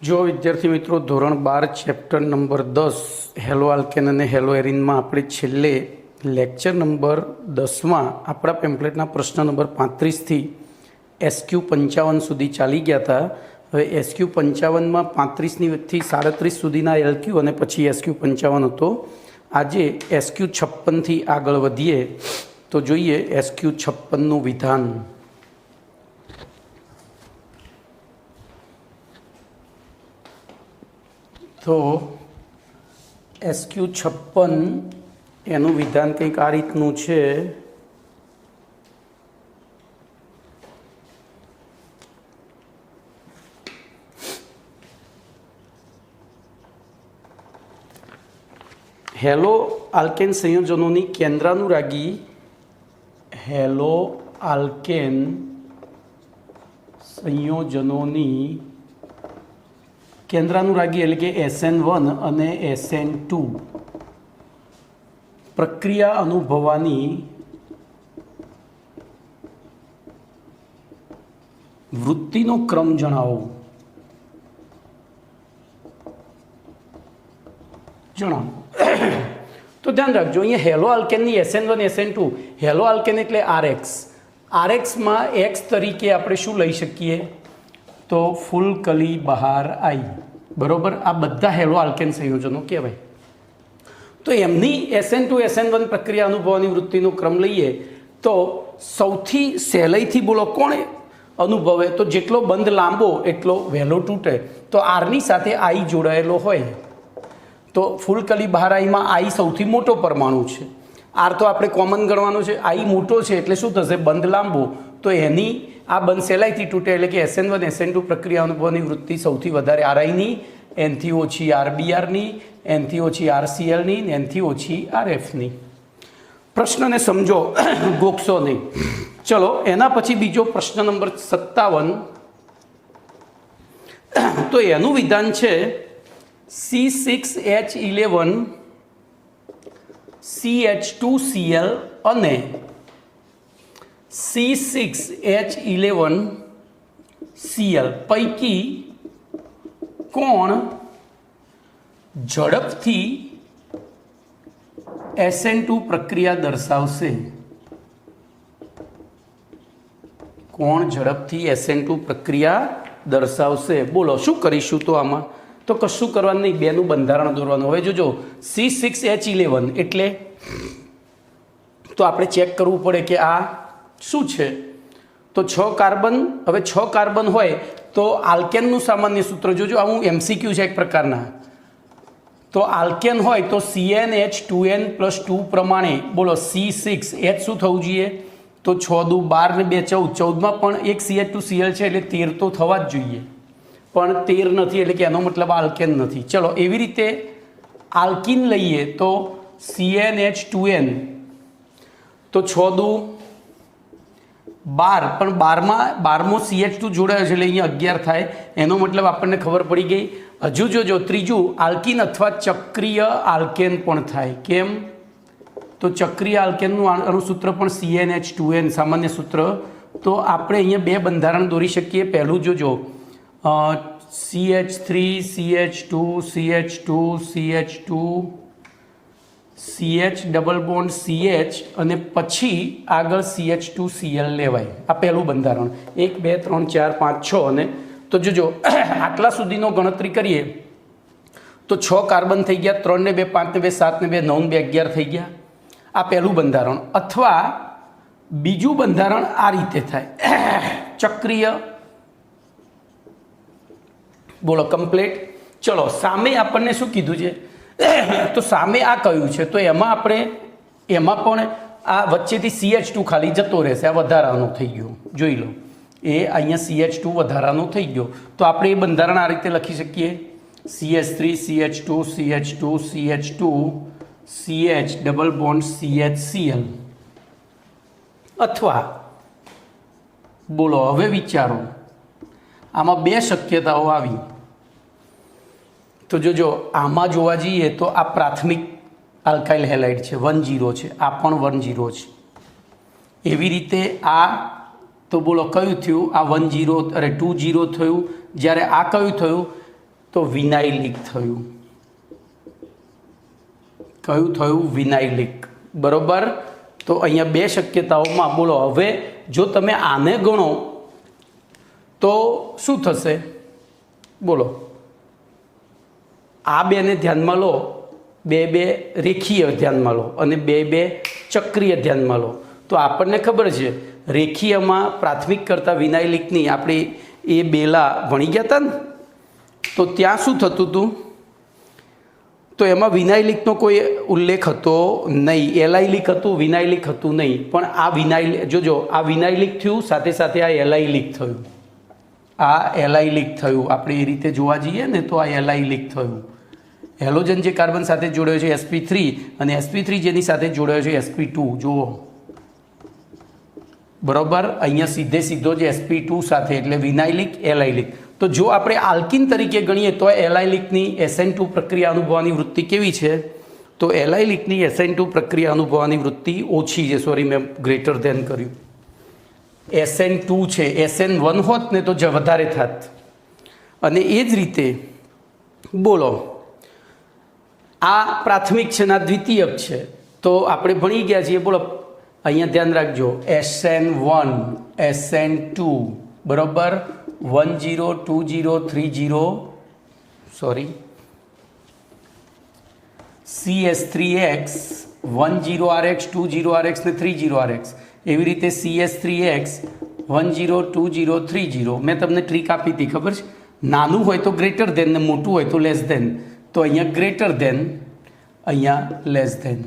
जो विद्यार्थी मित्रों धोरण 12 चैप्टर नंबर 10 हेलो आल्केन અને હેલો એરિન માં આપણે છેલ્લે લેક્ચર નંબર 10 માં આપણા પેમ્પલેટના પ્રશ્ન નંબર 35 થી એસક્યુ 55 સુધી ચાલી ગયા હતા। હવે એસક્યુ 55 માં 35 થી 37 સુધીના એલક્યુ અને પછી એસક્યુ 55 હતો। આજે એસક્યુ 56 થી આગળ વધીએ તો જોઈએ એસક્યુ 56 નું વિધાન। तो एसक्यू 56 एनु विधान कंईक आ रीतनु छे। हेलो आल्केन संयोजनों केंद्रानुरागी हेलो आल्केन संयोजनों केंद्रानुरागी एटले के SN1 અને SN2 प्रक्रिया अनुभववानी वृत्तिनो क्रम जणावो। तो ध्यान रखो अहीं hello Alcaine SN1 SN2 hello Alcaine एटले RX में X तरीके आपणे शुं लई शकीए तो फूल कली बहार आई बराबर। आ बधा हेलो आल्केन संयोजनों कहवाय। तो एमनी SN2 SN1 प्रक्रिया अनुभववानी वृत्तिनो क्रम लईए तो सौथी सहेलाईथी बोलो कोणे अनुभवे तो जेटलो बंध लांबो एटलो वहेलो तूटे। तो आरनी साथे आई जोड़ायेलो होय तो फूल कली बहार आई में आई सौथी मोटो परमाणु छे। आर तो आपणे कॉमन गणवानो छे। आई मोटो छे एटले शुं थशे बंध लांबो तो एनी आ बंध सहेलाईथी तूटे एटले के SN1 SN2 प्रक्रिया अनुभवनी वृत्ति सौथी वधारे RI नी, एनथी ओछी RBR नी, एनथी ओछी RCL नी, एनथी ओछी RF नी। प्रश्न ने समझो गोखशो नहीं। चलो एना पछी बीजो प्रश्न नंबर 57 तो एनु विधान छे C6H11 CH2Cl અને C6H11 Cl पैकी कोण झड़पथी SN2 प्रक्रिया दर्शावशे। कोण झड़पथी SN2 प्रक्रिया दर्शावशे। बोलो शुं करीशुं तो आमां तो कशुं करवानुं नहीं, बेनुं बंधारण दोरवानुं। हवे जोजो C6H11 एटले तो आपणे चेक करवू पड़े कि आ शुं छे तो 6 कार्बन। हवे 6 कार्बन होय तो आल्केननुं सामान्य सूत्र जोजो। आ हूँ MCQ छे एक प्रकारना। तो आल्केन होय तो CnH2n+2 प्रमाणे बोलो C6H शुं थवुं जोईए तो 6 दू 12 ने 2 14 14 में पण एक CH2Cl छे एटले 13 तो थवा ज जोईए पण 13 नहीं एटले कि एनो मतलब आल्केन नहीं। चलो एवी रीते आल्कीन लईए तो CnH2n तो 6 दू 12 पण 12मो CH2 जोड़ायो छे એટલે અહીં 11 थाय। एनो मतलब आपने खबर पड़ी गई। हजू जो त्रीजू आल्कीन अथवा चक्रीय आल्केन पण थाय। केम तो चक्रीय आल्केननुं अणुसूत्र पण CnH2n सामान्य सूत्र। तो आपणे अहींया बे बंधारण दोरी शकीए। पहेलुं जोजो CH3 CH2 CH2 CH2 CH double bond CH અને પછી આગળ CH2Cl લેવાય। આ પહેલું બંધારણ 1 2 3 4 5 6 અને તો જોજો આટલા સુધીનો ગણતરી કરીએ તો 6 કાર્બન થઈ ગયા, 3 ને 2 5 ને 2 7 ને 2 9 ને 2 11 થઈ ગયા। આ પહેલું બંધારણ। અથવા બીજું બંધારણ આ રીતે થાય ચક્રીય। बोलो कम्प्लीट। चलो सामे आपने शू कीधुं छे तो सामे आ कह्युं छे तो एमां आपणे एमां पण आ वच्चेथी CH2 खाली जतो रहेशे। आ वधारानो थई गयो जोई लो। ए अहींया CH2 वधारानो थई गयो तो आपणे ए बंधारण आ रीते लखी शकीए CH3 CH2 CH2 CH2 CH double bond CHCl। अथवा बोलो हवे विचारो आमां बे शक्यताओ आवी तो जो आमां जोवा जईए तो आ प्राथमिक आल्काइल हेलाइड है 10 है। आ पण 10 है। एवी रीते आ तो बोलो क्यू थयुं आ 10 अरे 20 थयुं। ज्यारे आ क्यू थयुं તો વિનાઇલિક થયું. કયું થયું? વિનાઇલિક. બરોબર. તો અહીંયા બે શક્યતાઓમાં બોલો હવે જો તમે આને ગણો તો શું થશે? બોલો. આ બેને ધ્યાનમાં લો, બે રેખીય ધ્યાનમાં લો અને બે ચક્રીય ધ્યાનમાં લો, તો આપણને ખબર છે રેખીયમાં પ્રાથમિક કરતાં વિનાઇલિકની આપણે એ બેલા ભણી ગયા હતા ને, તો ત્યાં શું થતું હતું? તો એમાં વિનાઇલિકનો કોઈ ઉલ્લેખ હતો નહીં. એલાઇલિક હતું, વિનાઇલિક હતું નહીં. પણ આ વિનાઇલિક જોજો, આ વિનાઇલિક થયું, સાથે સાથે આ એલાઇલિક થયું. આ એલાઇલિક થયું. આપણે એ રીતે જોવા જઈએ ને તો આ એલાઇલિક થયું. હેલોજન જે કાર્બન સાથે જોડાયો છે sp3 અને sp3 જેની સાથે જોડાયો છે sp2. જુઓ બરોબર. અહીંયા સીધો જ sp2 સાથે, એટલે વિનાઇલિક એલાઇલિક. તો જો આપણે આલ્કિન તરીકે ગણીએ તો એલાઇલિકની SN2 પ્રક્રિયા અનુભવવાની વૃત્તિ કેવી છે? તો એલાઇલિકની SN2 પ્રક્રિયા અનુભવવાની વૃત્તિ ઓછી છે. સોરી, મેં ગ્રેટર ધેન કર્યું. SN2 છે. SN1 હોત ને તો વધારે થાત. અને એ જ રીતે બોલો, આ પ્રાથમિક છે ને આ દ્વિતીયક છે. તો આપણે ભણી ગયા છીએ. બોલો અહીંયા ધ્યાન રાખજો, SN1 SN2 બરોબર 1 0 2 0 3 0 સોરી CS3X 1 0 RX 2 0 RX ને 3 0 RX. એવી રીતે CS3X 1 0 2 0 3 0. મેં તમને ટ્રીક આપી હતી, ખબર છે? નાનું હોય તો ગ્રેટર ધેન ને મોટું હોય તો લેસ ધેન. તો અહીંયા ગ્રેટર ધેન, અહીંયા લેસ ધેન.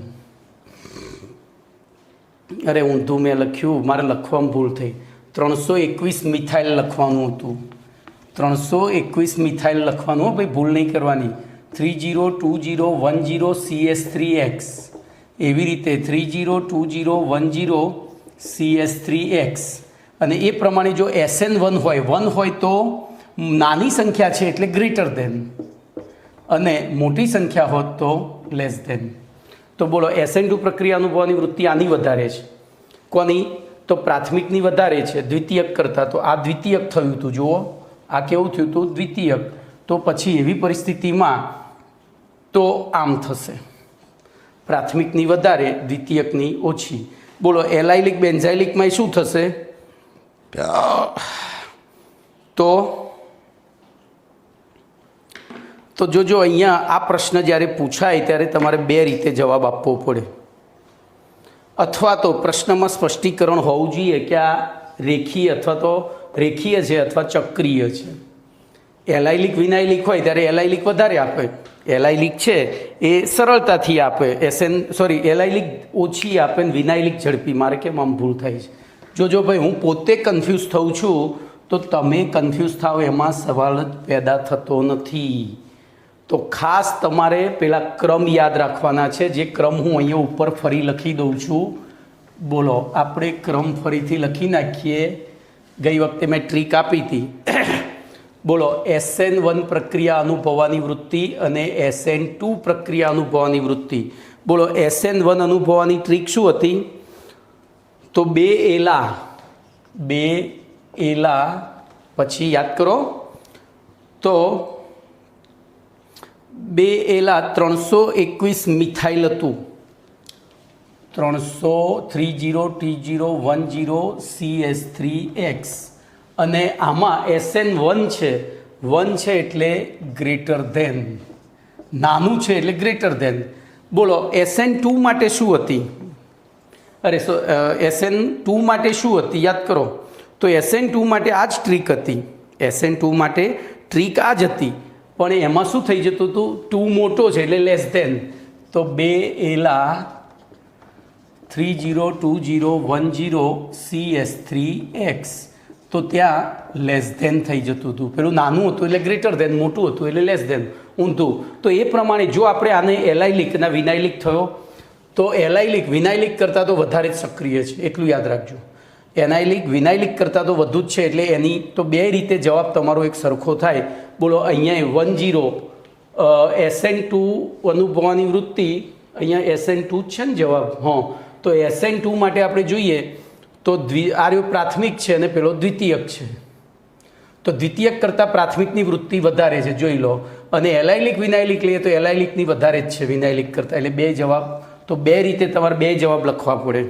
અરે ઊંધું મેં લખ્યું, મારે લખવામાં ભૂલ થઈ. 321 મિથાઇલ લખવાનું હતું. 321 મિથાઇલ લખવાનું હો ભાઈ, ભૂલ નહીં કરવાની. 3 0 2 0 1 0 CS3X. એવી રીતે 3 0 2 0 1 0 CS3X. અને એ પ્રમાણે જો SN1 હોય, 1 હોય તો નાની સંખ્યા છે એટલે ગ્રેટર ધેન, અને મોટી સંખ્યા હોત તો લેસ ધેન. તો બોલો SN2 પ્રક્રિયા અનુભવવાની વૃત્તિ આની વધારે છે. કોની? તો પ્રાથમિકની વધારે છે દ્વિતીયક કરતાં. તો આ દ્વિતીયક થયું હતું. જુઓ આ કેવું થયું હતું? દ્વિતીયક. તો પછી એવી પરિસ્થિતિમાં તો આમ થશે, પ્રાથમિકની વધારે, દ્વિતીયકની ઓછી. બોલો એલાઇલિક બેન્ઝાઇલિકમાં શું થશે? તો જોજો, અહીંયા આ પ્રશ્ન જ્યારે પૂછાય ત્યારે તમારે બે રીતે જવાબ આપવો પડે, અથવા તો પ્રશ્નમાં સ્પષ્ટીકરણ હોવું જોઈએ કે આ રેખીય અથવા તો રેખીય છે અથવા ચક્રીય છે. એલાઇલિક વિનાઇલિક હોય ત્યારે એલાઇલિક વધારે આપે, એલાઇલિક છે એ સરળતાથી આપે, એલાઇલિક ઓછી આપે ને વિનાઇલિક ઝડપી. મારે કેમ આમ ભૂલ થાય છે? જોજો ભાઈ, હું પોતે કન્ફ્યુઝ થઉં છું તો તમે કન્ફ્યુઝ થાવ એમાં સવાલ જ પેદા થતો નથી. તો ખાસ તમારે પેલા ક્રમ યાદ રાખવાના છે, જે ક્રમ હું અહીંયા ઉપર ફરી લખી દઉં છું. બોલો આપણે ક્રમ ફરીથી લખી નાખીએ. ગઈ વખતે મેં ટ્રીક આપી હતી. બોલો SN1 પ્રક્રિયા અનુભવવાની વૃત્તિ અને SN2 પ્રક્રિયા અનુભવવાની વૃત્તિ. બોલો SN1 અનુભવવાની ટ્રીક શું હતી? તો બે એલા પછી યાદ કરો તો બે એલા 321 મિથાઇલ હતું. 30 T0 1 0 CS3X. અને આમાં SN1 છે, 1 છે એટલે ગ્રેટર ધેન, નાનું છે એટલે ગ્રેટર ધેન. બોલો SN2 માટે શું હતી? અરે SN2 માટે શું હતી? યાદ કરો. તો SN2 માટે આ જ ટ્રીક હતી. SN2 માટે ટ્રીક આ જ હતી, પણ એમાં શું થઈ જતું હતું? 2 મોટો છે એટલે લેસ ધેન. તો બે એલા 30 20 1 0 CS3X. તો ત્યાં લેસ ધેન થઈ જતું હતું. પેલું નાનું હતું એટલે ગ્રેટર ધેન, મોટું હતું એટલે લેસ ધેન, ઊંધું. તો એ પ્રમાણે જો આપણે આને એલાઇલિક ના વિનાઇલિક થયો તો એલાઇલિક વિનાઇલિક કરતાં તો વધારે જ સક્રિય છે, એટલું યાદ રાખજો. એનાઇલિક વિનાઇલિક કરતાં તો વધુ જ છે, એટલે એની તો બે રીતે જવાબ તમારો એક સરખો થાય. બોલો અહીંયા 1 0 SN2 અનુભવવાની વૃત્તિ, અહીંયા SN2 છે ને જવાબ. હા, તો SN2 માટે આપણે જોઈએ તો આર્યો પ્રાથમિક છે અને પેલો દ્વિતીયક છે. તો તો દ્વિતીયક કરતાં પ્રાથમિકની વૃત્તિ વધારે છે, જોઈ લો. અને એલાયલિક વિનાયલિક લઈએ તો એલાયલિકની વધારે જ છે વિનાયલિક કરતાં. એટલે 2 જવાબ. તો 2 રીતે તમારે 2 જવાબ લખવા પડે,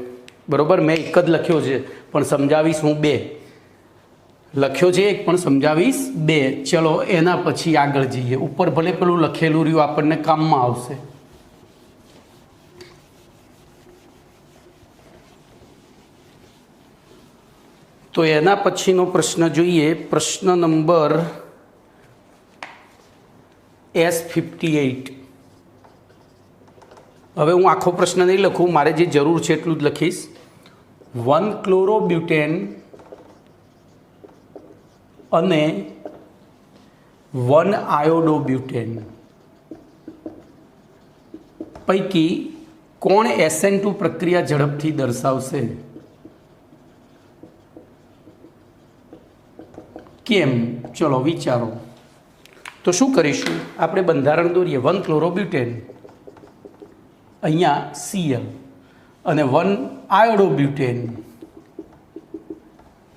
બરાબર. મેં એક જ લખ્યો છે પણ સમજાવીશ હું 2 લખ્યો છે, એક પણ સમજાવીશ 2. ચલો એના પછી આગળ જઈએ. ઉપર ભલે પેલું લખેલું રહ્યું આપણને કામમાં આવશે. તો એના પછીનો પ્રશ્ન જોઈએ. પ્રશ્ન નંબર S58. હવે હું આખો પ્રશ્ન નહીં લખું, મારે જે જરૂર છે એટલું જ લખીશ. 1 ક્લોરોબ્યુટેન અને 1 આયોડોબ્યુટેન પૈકી કોણ SN2 પ્રક્રિયા ઝડપથી દર્શાવશે? કેમ? ચલો વિચારો. તો શું કરીશું આપણે? બંધારણ દોરીએ. 1 ક્લોરોબ્યુટેન, અહીંયા Cl, અને 1 આયોડોબ્યુટેન.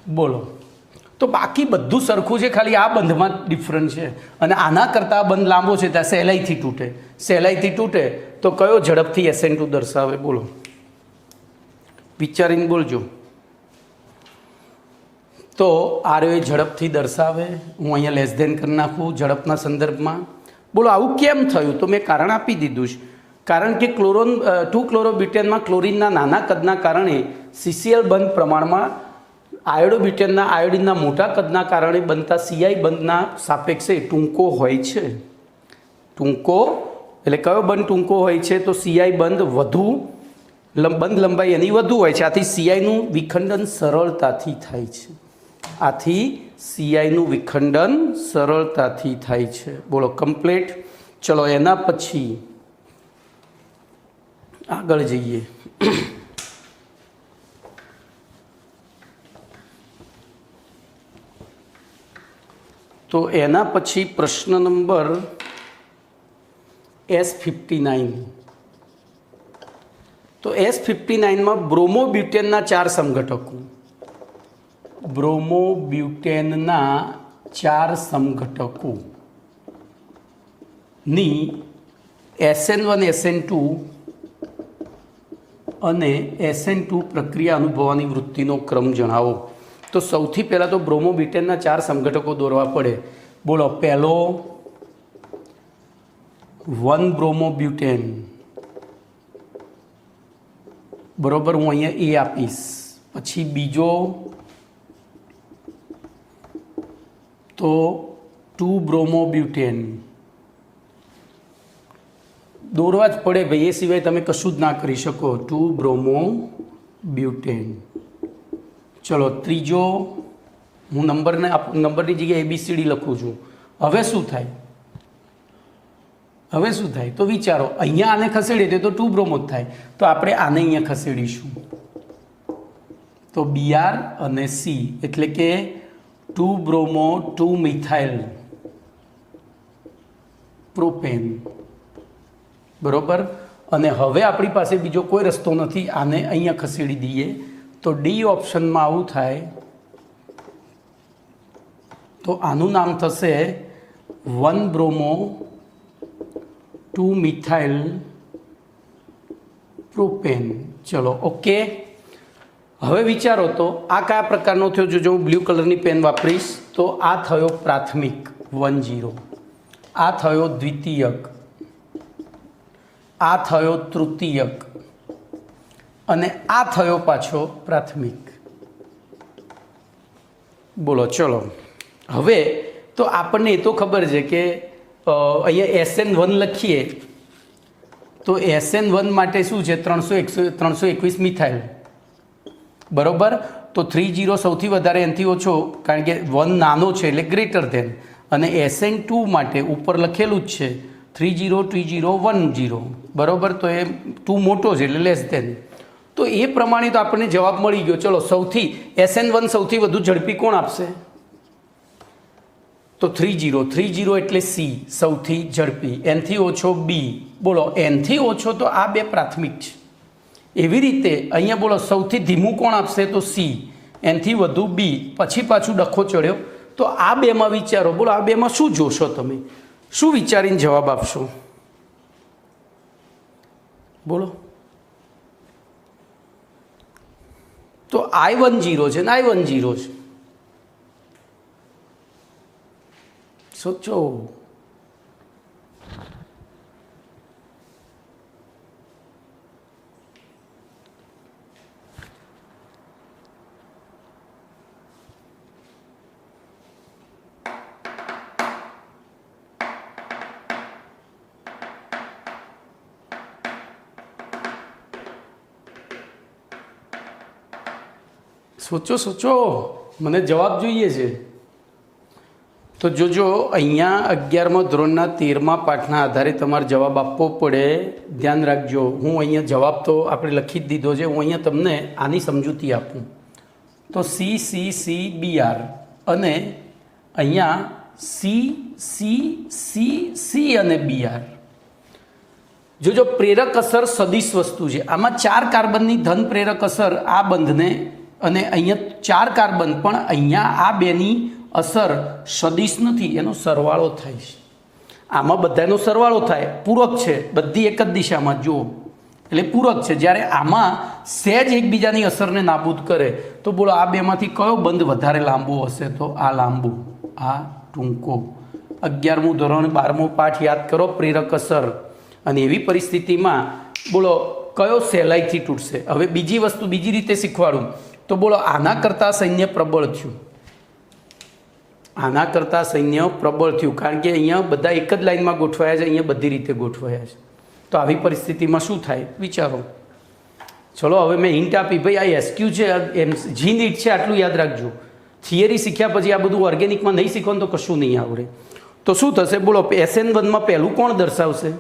બોલો. તો બાકી બધું સરખું છે, ખાલી આ બંધમાં ડિફરન્ટ છે. અને આના કરતાં આ બંધ લાંબો છે ત્યાં સહેલાઈથી તૂટે. સહેલાઈથી તૂટે તો કયો ઝડપથી SN2 દર્શાવે? બોલો, વિચારીને બોલજો. તો આર એ ઝડપથી દર્શાવે. હું અહીંયા લેસ ધેન કરી નાખું ઝડપના સંદર્ભમાં. બોલો આવું કેમ થયું? તો મેં કારણ આપી દીધું છે. કારણ કે 2 ક્લોરોબ્યુટેનમાં ક્લોરીનના નાના કદના કારણે CCl બંધ પ્રમાણમાં આયોડોબ્યુટેનના આયોડિનના મોટા કદના કારણે બનતા CI બંધના સાપેક્ષે ટૂંકો હોય છે. ટૂંકો એટલે કયો બંધ ટૂંકો હોય છે? તો CI બંધ વધુ, બંધ લંબાઈ એની વધુ હોય છે. આથી CIનું વિખંડન સરળતાથી થાય છે. આથી CIનું વિખંડન સરળતાથી થાય છે. બોલો કમ્પ્લીટ. ચલો એના પછી આગળ જઈએ. તો એના પછી પ્રશ્ન નંબર S59. તો S59માં બ્રોમોબ્યુટેનના 4 સમઘટકો. બ્રોમોબ્યુટેનના 4 સમઘટકોની SN1 SN2 અને SN2 પ્રક્રિયા અનુભવવાની વૃત્તિનો ક્રમ જણાવો. તો સૌથી પહેલાં તો બ્રોમોબ્યુટેનના 4 સમઘટકો દોરવા પડે. બોલો, પહેલો 1 બ્રોમોબ્યુટેન, બરોબર, હું અહીંયા એ આપીશ. પછી બીજો તો 2 બ્રોમોબ્યુટેન દોરવા જ પડે ભાઈ, એ સિવાય તમે કશું જ ના કરી શકો. 2 બ્રોમોબ્યુટેન. ચલો ત્રીજો, હું નંબરની જગ્યાએ ABCD લખું છું. હવે શું થાય? તો વિચારો. અહીંયા આને ખસેડીએ તો 2 બ્રોમો જ થાય. તો આપણે આને અહીંયા ખસેડીશું તો BR અને C, એટલે કે 2 બ્રોમો 2 મિથાઇલ પ્રોપેન, બરોબર. અને હવે આપણી પાસે બીજો કોઈ રસ્તો નથી, આને અહીંયા ખસેડી દઈએ તો ડી ઓપ્શનમાં આવું થાય. તો આનું નામ થશે 1 બ્રોમો 2 મિથાઇલ પ્રોપેન. ચલો ઓકે. હવે વિચારો તો આ કયા પ્રકારનો થયો? જો હું બ્લુ કલરની પેન વાપરીશ તો આ થયો પ્રાથમિક 1 0, આ થયો દ્વિતીયક, આ થયો તૃતીયક, અને આ થયો પાછો પ્રાથમિક. બોલો ચલો. હવે તો આપણને એ તો ખબર છે કે અહીંયા SN1 લખીએ તો SN1 માટે શું છે? 321 મિથાઇલ, બરોબર. તો 30 સૌથી વધારે, એનાથી ઓછો, કારણ કે 1 નાનો છે એટલે ગ્રેટર ધેન. અને SN2 માટે ઉપર લખેલું જ છે 30 બરોબર. તો એ 2 મોટો છે એટલે લેસ ધેન. તો એ પ્રમાણે તો આપણને જવાબ મળી ગયો. ચલો સૌથી SN1 સૌથી વધુ ઝડપી કોણ આપશે? તો 30 એટલે C સૌથી ઝડપી, એનથી ઓછો B. બોલો એનથી ઓછો તો આ 2 પ્રાથમિક છે. એવી રીતે અહીંયા બોલો સૌથી ધીમું કોણ આપશે? તો C, એનથી વધુ B. પછી પાછું ડખો ચડ્યો તો તો આ બેમાં વિચારો, બોલો આ બેમાં શું જોશો તમે, શું વિચારીને જવાબ આપશો? બોલો. તો I1 0 છે ને I1 0 છે. સોચો. સોચો સોચો, મને જવાબ જોઈએ છે. તો જોજો, અહીંયા 11મા ધોરણના 13મા પાઠના આધારે તમારે જવાબ આપવો પડે. ધ્યાન રાખજો, હું અહીંયા જવાબ તો આપણે લખી જ દીધો છે, હું અહીંયા તમને આની સમજૂતી આપું. તો CCCBR અને અહીંયા CCCC અને BR. જોજો, પ્રેરક અસર સદિશ વસ્તુ છે. આમાં 4 કાર્બનની ધન પ્રેરક અસર આ બંધને, અને અહીંયા 4 કાર્બન, પણ અહીંયા આ બેની અસર સદિશ નથી, એનો સરવાળો થાય છે. આમાં બધાનો સરવાળો થાય, પૂરક છે, બધી એક જ દિશામાં જુઓ, એટલે પૂરક છે. જ્યારે આમાં સહેજ એકબીજાની અસરને નાબૂદ કરે, તો બોલો આ બેમાંથી કયો બંધ વધારે લાંબો હશે? તો આ લાંબુ, આ ટૂંકો. 11મું ધોરણ 12મો પાઠ યાદ કરો, પ્રેરક અસર. અને એવી પરિસ્થિતિમાં બોલો કયો સહેલાઈથી તૂટશે? હવે બીજી વસ્તુ બીજી રીતે શીખવાડું. તો બોલો આના કરતાં સૈન્ય પ્રબળ થયું, આના કરતાં સૈન્ય પ્રબળ થયું, કારણ કે અહીંયા બધા એક જ લાઈનમાં ગોઠવાયા છે, અહીંયા બધી રીતે ગોઠવાયા છે. તો આવી પરિસ્થિતિમાં શું થાય વિચારો. ચલો, હવે મેં હિન્ટ આપી, ભાઈ આ એસક્યુ છે, જી નીટ છે, આટલું યાદ રાખજો. થિયરી શીખ્યા પછી આ બધું ઓર્ગેનિકમાં નહીં શીખો તો કશું નહીં આવડે. તો શું થશે બોલો? SN1માં પહેલું કોણ દર્શાવશે?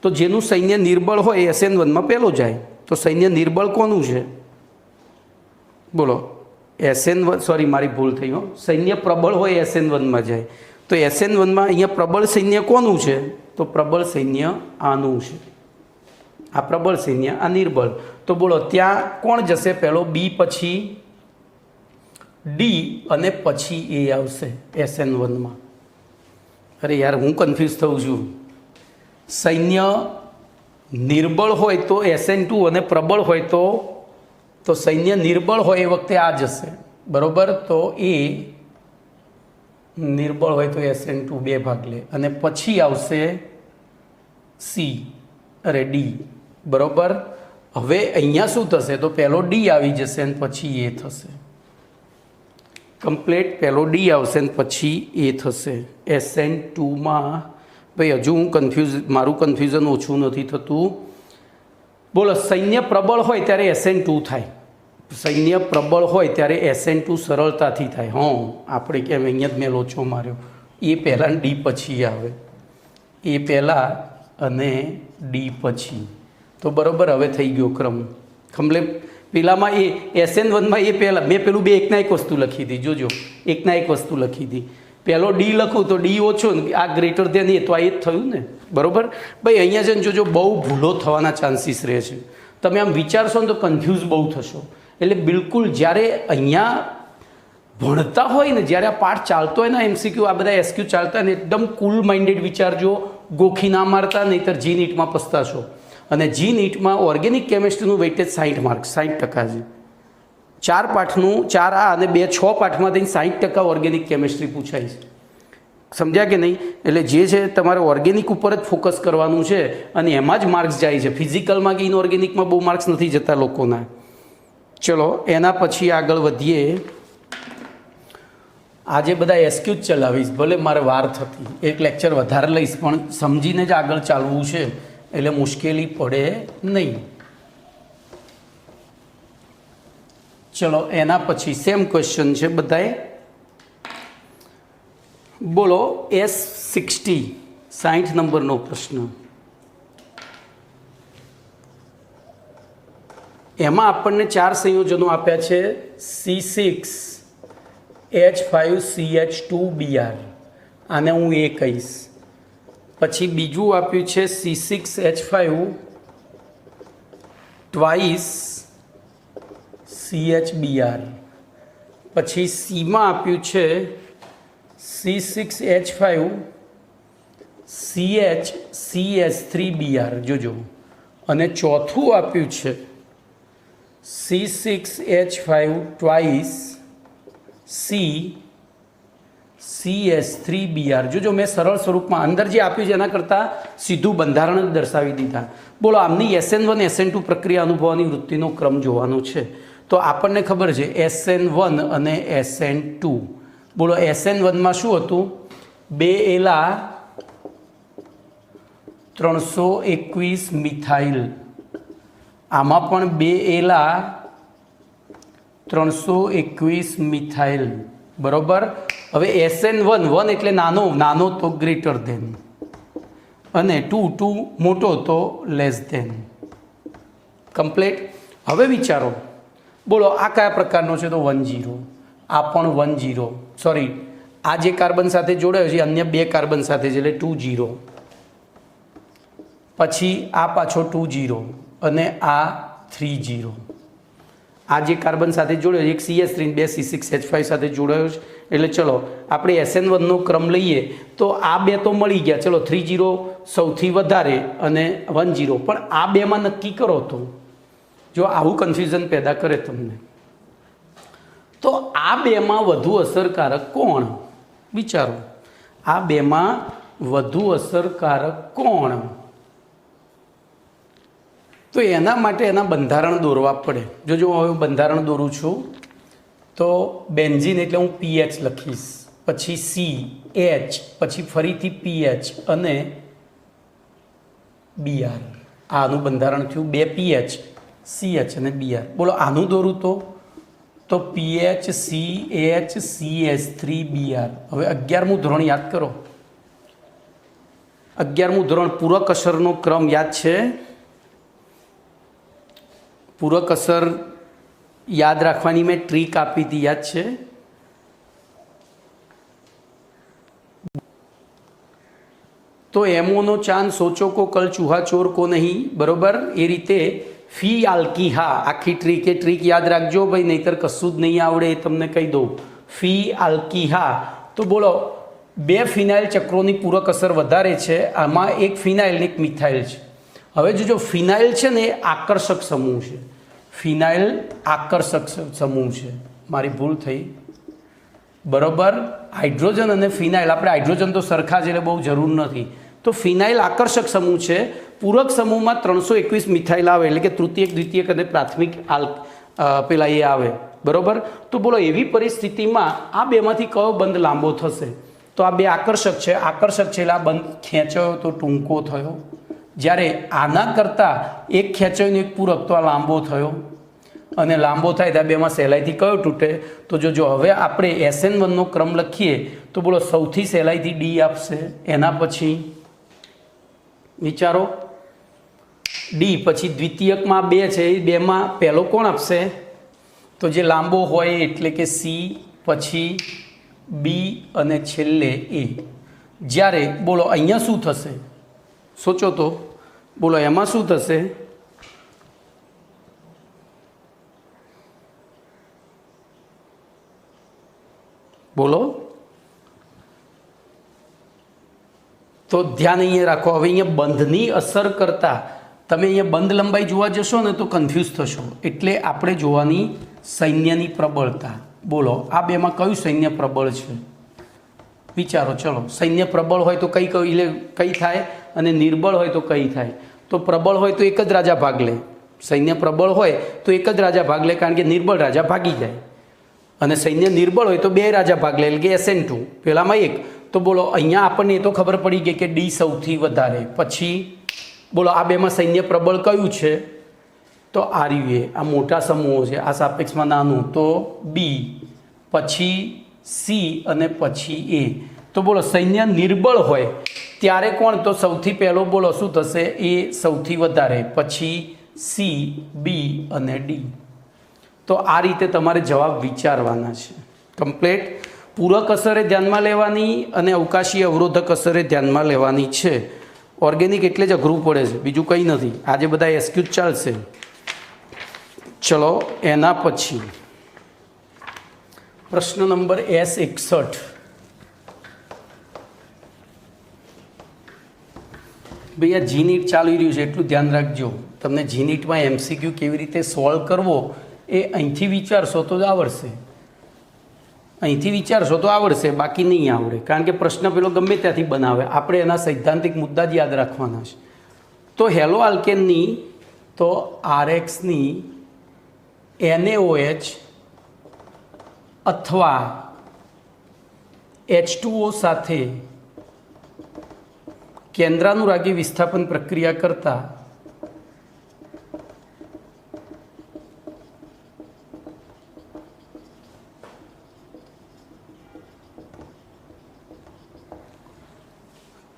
તો જેનું સૈન્ય નિર્બળ હોય SN1માં પહેલો જાય. તો સૈન્ય નિર્બળ કોનું છે? બોલો SN1, સોરી મારી ભૂલ થઈ હો, સૈન્ય પ્રબળ હોય SN1માં જાય. તો SN1માં અહીંયા પ્રબળ સૈન્ય કોનું છે? તો પ્રબળ સૈન્ય આનું છે, આ પ્રબળ સૈન્ય, આ નિર્બળ. તો બોલો ત્યાં કોણ જશે પહેલો? B, પછી D અને પછી A આવશે SN1માં. અરે યાર, હું કન્ફ્યુઝ થઉં છું. સૈન્ય નિર્બળ હોય તો SN2 અને પ્રબળ હોય તો સૈન્ય નિર્બળ હોય એ વખતે આ જશે, બરોબર? તો એ નિર્બળ હોય તો SN2 2 ભાગ લે, અને પછી આવશે C, અરે D, બરોબર? હવે અહીંયા શું થશે? તો પહેલો D આવી જશે અને પછી એ થશે. કમ્પ્લીટ, પહેલો D આવશે ને પછી એ થશે. SN2માં ભાઈ હજુ હું મારું કન્ફ્યુઝન ઓછું નથી થતું. બોલો, સૈન્ય પ્રબળ હોય ત્યારે SN2 થાય, સૈન્ય પ્રબળ હોય ત્યારે SN2 સરળતાથી થાય. હા, આપણે કેમ અહીંયા જ મેં લોચો માર્યો. એ પહેલાં D પછી આવે, એ પહેલાં અને D પછી. તો બરાબર, હવે થઈ ગયો ક્રમ કમ્પ્લીટ. પેલામાં એ SN1માં એ પહેલાં મેં પેલું બે એકના એક વસ્તુ લખી હતી, જોજો, એકના એક વસ્તુ લખી હતી. પહેલો D લખું તો D ઓછો ને આ ગ્રેટર ધેન એ, તો આ એ જ થયું ને, બરાબર? ભાઈ અહીંયા છે ને જોજો, બહુ ભૂલો થવાના ચાન્સીસ રહે છે. તમે આમ વિચારશો ને તો કન્ફ્યુઝ બહુ થશો. એટલે બિલકુલ જ્યારે અહીંયા ભણતા હોય ને, જ્યારે આ પાઠ ચાલતો હોય ને, MCQ આ બધા SQ ચાલતા હોય ને, એકદમ કુલ માઇન્ડેડ વિચારજો, ગોખી ના મારતા, નહીંતર જી નીટમાં પસ્તાશો. અને જી નીટમાં ઓર્ગેનિક કેમિસ્ટ્રીનું વેઇટેજ 60 માર્ક, 60% છે. 4 પાઠનું 4 આ અને 2 6 પાઠમાંથી 60% ઓર્ગેનિક કેમિસ્ટ્રી પૂછાય છે. સમજ્યા કે નહીં? એટલે જે છે તમારે ઓર્ગેનિક ઉપર જ ફોકસ કરવાનું છે, અને એમાં જ માર્ક્સ જાય છે. ફિઝિકલમાં કે ઇનઓર્ગેનિકમાં બહુ માર્ક્સ નથી જતા લોકોના. ચલો, એના પછી આગળ વધીએ. આજે બધા SQ જ ચલાવીશ, ભલે મારે વાર થતી, એક લેક્ચર વધારે લઈશ, પણ સમજીને જ આગળ ચાલવું છે, એટલે મુશ્કેલી પડે નહીં. ચલો, એના પછી સેમ ક્વેશ્ચન છે બધાએ. બોલો S60 નંબરનો પ્રશ્ન. એમાં આપણને 4 સંયોજનો આપ્યા છે, C6H5CH2Br, આને હું એ કહીશ. પછી બીજું આપ્યું છે C6H5 ટ્વાઇસ CHBr. પછી સીમાં આપ્યું છે C6H5 CH3Br જોજો, અને ચોથું આપ્યું છે C6H5 ટ્વાઇસ CH3Br જોજો. મેં સરળ સ્વરૂપમાં અંદર જે આપ્યું છે એના કરતાં સીધું બંધારણ જ દર્શાવી દીધા. બોલો આમની SN1 SN2 પ્રક્રિયા અનુભવવાની વૃત્તિનો ક્રમ જોવાનો છે. તો આપણને ખબર છે SN1 અને SN2. બોલો SN1માં શું હતું? 2 એલા 321 મિથાઇલ, આમાં પણ 2 એલા 321 મિથાઇલ, બરોબર. હવે SN1 1 એટલે નાનો તો ગ્રેટર ધેન, અને 2 મોટો તો લેસ ધેન. કમ્પ્લીટ. હવે વિચારો, બોલો આ કયા પ્રકારનો છે? તો 1 0, આ પણ 1 0, સોરી આ જે કાર્બન સાથે જોડાયો છે અન્ય 2 કાર્બન સાથે છે એટલે 2 0, પછી આ પાછો 2 0 અને આ 3 0. આ જે કાર્બન સાથે જોડાયો છે એક CH3 2 C6H5 સાથે જોડાયો છે એટલે ચલો આપણે SN1નો ક્રમ લઈએ તો આ 2 તો મળી ગયા. ચલો 3 0 સૌથી વધારે અને 1 0, પણ આ 2માં નક્કી કરો તો જો આવું કન્ફ્યુઝન પેદા કરે તમને, તો આ 2માં વધુ અસરકારક કોણ? વિચારો, આ 2માં વધુ અસરકારક કોણ? તો એના માટે એના બંધારણ દોરવા પડે. જો હું બંધારણ દોરું છું તો બેન્ઝીન એટલે હું PH લખીશ, પછી CH, પછી ફરીથી PH અને Br. આનું બંધારણ થયું 2 PH CH અને Br. બોલો આનું દોરું તો PH CH CH3Br. હવે 11મું ધોરણ યાદ કરો. 11મું ધોરણ પૂરક અસરનો ક્રમ યાદ છે? પૂરક અસર યાદ રાખવાની મેં ટ્રીક આપી હતી, યાદ છે? તો એમોનો ચાંદ સોચો કો કલ ચૂહા ચોર કો નહીં, બરોબર. એ રીતે ફી આલ્કી, હા આખી ટ્રીક એ ટ્રીક યાદ રાખજો ભાઈ, નહીતર કશું જ નહીં આવડે એ તમને કહી દઉં. ફી આલ્કી, હા. તો બોલો 2 ફિનાઇલ ચક્રોની પૂરક અસર વધારે છે, આમાં એક ફિનાઇલ એક મિથાઇલ છે. હવે જો ફિનાઇલ છે ને એ આકર્ષક સમૂહ છે, ફિનાઇલ આકર્ષક સમૂહ છે, મારી ભૂલ થઈ, બરોબર. હાઇડ્રોજન અને ફિનાઇલ, આપણે હાઇડ્રોજન તો સરખા છે એટલે બહુ જરૂર નથી. તો ફિનાઇલ આકર્ષક સમૂહ છે. પૂરક સમૂહમાં 321 મિથાઇલ આવે એટલે કે તૃતીયક દ્વિતીયક અને પ્રાથમિક પેલા એ આવે, બરોબર. તો બોલો એવી પરિસ્થિતિમાં આ 2માંથી કયો બંધ લાંબો થશે? તો આ 2 આકર્ષક છે, આકર્ષક છે એટલે આ બંધ ખેંચાયો તો ટૂંકો થયો, જ્યારે આના કરતાં એક ખેંચાયો ને એક પૂરક તો આ લાંબો થયો, અને લાંબો થાય તો આ 2માં સહેલાઈથી કયો તૂટે? તો જો હવે આપણે SN1નો ક્રમ લખીએ તો બોલો સૌથી સહેલાઈથી D આપશે, એના પછી વિચારો D, પછી દ્વિતીયકમાં 2 છે એ 2માં પહેલો કોણ આપશે? તો જે લાંબો હોય એટલે કે C, પછી B અને છેલ્લે A. જ્યારે બોલો અહીંયા શું થશે? સોચો તો, બોલો એમાં શું થશે? બોલો. તો ધ્યાન અહીંયા રાખો. હવે અહીંયા બંધની અસર કરતાં તમે અહીંયા બંધ લંબાઈ જોવા જશો ને તો કન્ફ્યુઝ થશો, એટલે આપણે જોવાની સૈન્યની પ્રબળતા. બોલો આ 2માં કયું સૈન્ય પ્રબળ છે? વિચારો. ચલો સૈન્ય પ્રબળ હોય તો કઈ થાય, અને નિર્બળ હોય તો કઈ થાય? તો પ્રબળ હોય તો એક જ રાજા ભાગ લે, સૈન્ય પ્રબળ હોય તો એક જ રાજા ભાગ લે, કારણ કે નિર્બળ રાજા ભાગી જાય. અને સૈન્ય નિર્બળ હોય તો 2 રાજા ભાગ લે એટલે કે SN2, પેલામાં 1. તો બોલો અહીંયા આપણને એ તો ખબર પડી ગઈ કે D સૌથી વધારે. પછી બોલો આ 2માં સૈન્ય પ્રબળ કયું છે? તો RUA, આ મોટા સમૂહો છે, આ સાપેક્ષમાં નાનું તો B, પછી C અને પછી A. તો બોલો સૈન્ય નિર્બળ હોય ત્યારે કોણ? તો સૌથી પહેલો બોલો શું થશે? A સૌથી વધારે, પછી C, B અને D. તો આ રીતે તમારે જવાબ વિચારવાના છે. કમ્પ્લીટ. પૂરક અસરે ધ્યાનમાં લેવાની અને અવકાશી અવરોધક અસરે ધ્યાનમાં લેવાની છે. ઓર્ગેનિક એટલે જ અઘરું પડે છે, બીજું કંઈ નથી. આજે બધા SQ ચાલશે. ચલો એના પછી પ્રશ્ન નંબર S61. ભાઈ આ જીનીટ ચાલી રહ્યું છે એટલું ધ્યાન રાખજો. તમને જીનીટમાં એમસીક્યુ કેવી રીતે સોલ્વ કરવો એ અહીંથી વિચારશો તો જ આવડશે. અહીંથી વિચારશો તો આવડશે, બાકી નહીં આવડે. કારણ કે પ્રશ્ન પેલો ગમે ત્યાંથી બનાવે, આપણે એના સૈદ્ધાંતિક મુદ્દા જ યાદ રાખવાના છે. તો હેલો આલ્કેનની તો આરએક્સની NaOH અથવા H2O સાથે કેન્દ્રાનુરાગી વિસ્થાપન પ્રક્રિયા કરતા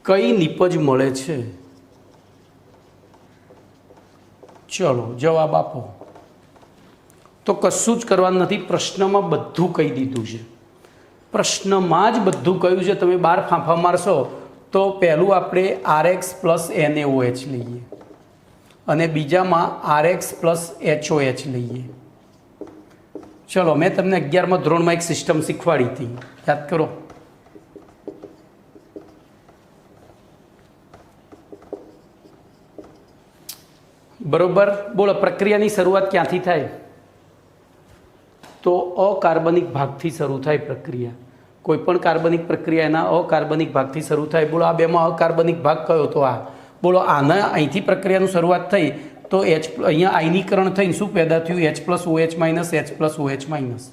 કઈ નિપજ મળે છે? ચલો જવાબ આપો. તો કશું જ કરવાનું નથી, પ્રશ્નમાં બધું કહી દીધું છે. પ્રશ્નમાં જ બધું કહ્યું છે. તમે બાર ફાંફા મારશો તો પહેલું આપણે RX પ્લસ NaOH લઈએ અને બીજામાં RX પ્લસ HOH લઈએ. ચલો, મેં તમને 11મા ધોરણમાં એક સિસ્ટમ શીખવાડી હતી, યાદ કરો. બરોબર. બોલો, પ્રક્રિયાની શરૂઆત ક્યાંથી થાય? તો અકાર્બનિક ભાગથી શરૂ થાય પ્રક્રિયા. કોઈ પણ કાર્બનિક પ્રક્રિયા એના અકાર્બનિક ભાગથી શરૂ થાય. બોલો, આ બેમાં અકાર્બનિક ભાગ કયો? તો આ. બોલો, આના અહીંથી પ્રક્રિયાનું શરૂઆત થઈ તો અહીંયા આયનીકરણ થઈને શું પેદા થયું? H plus OH minus H plus OH minus.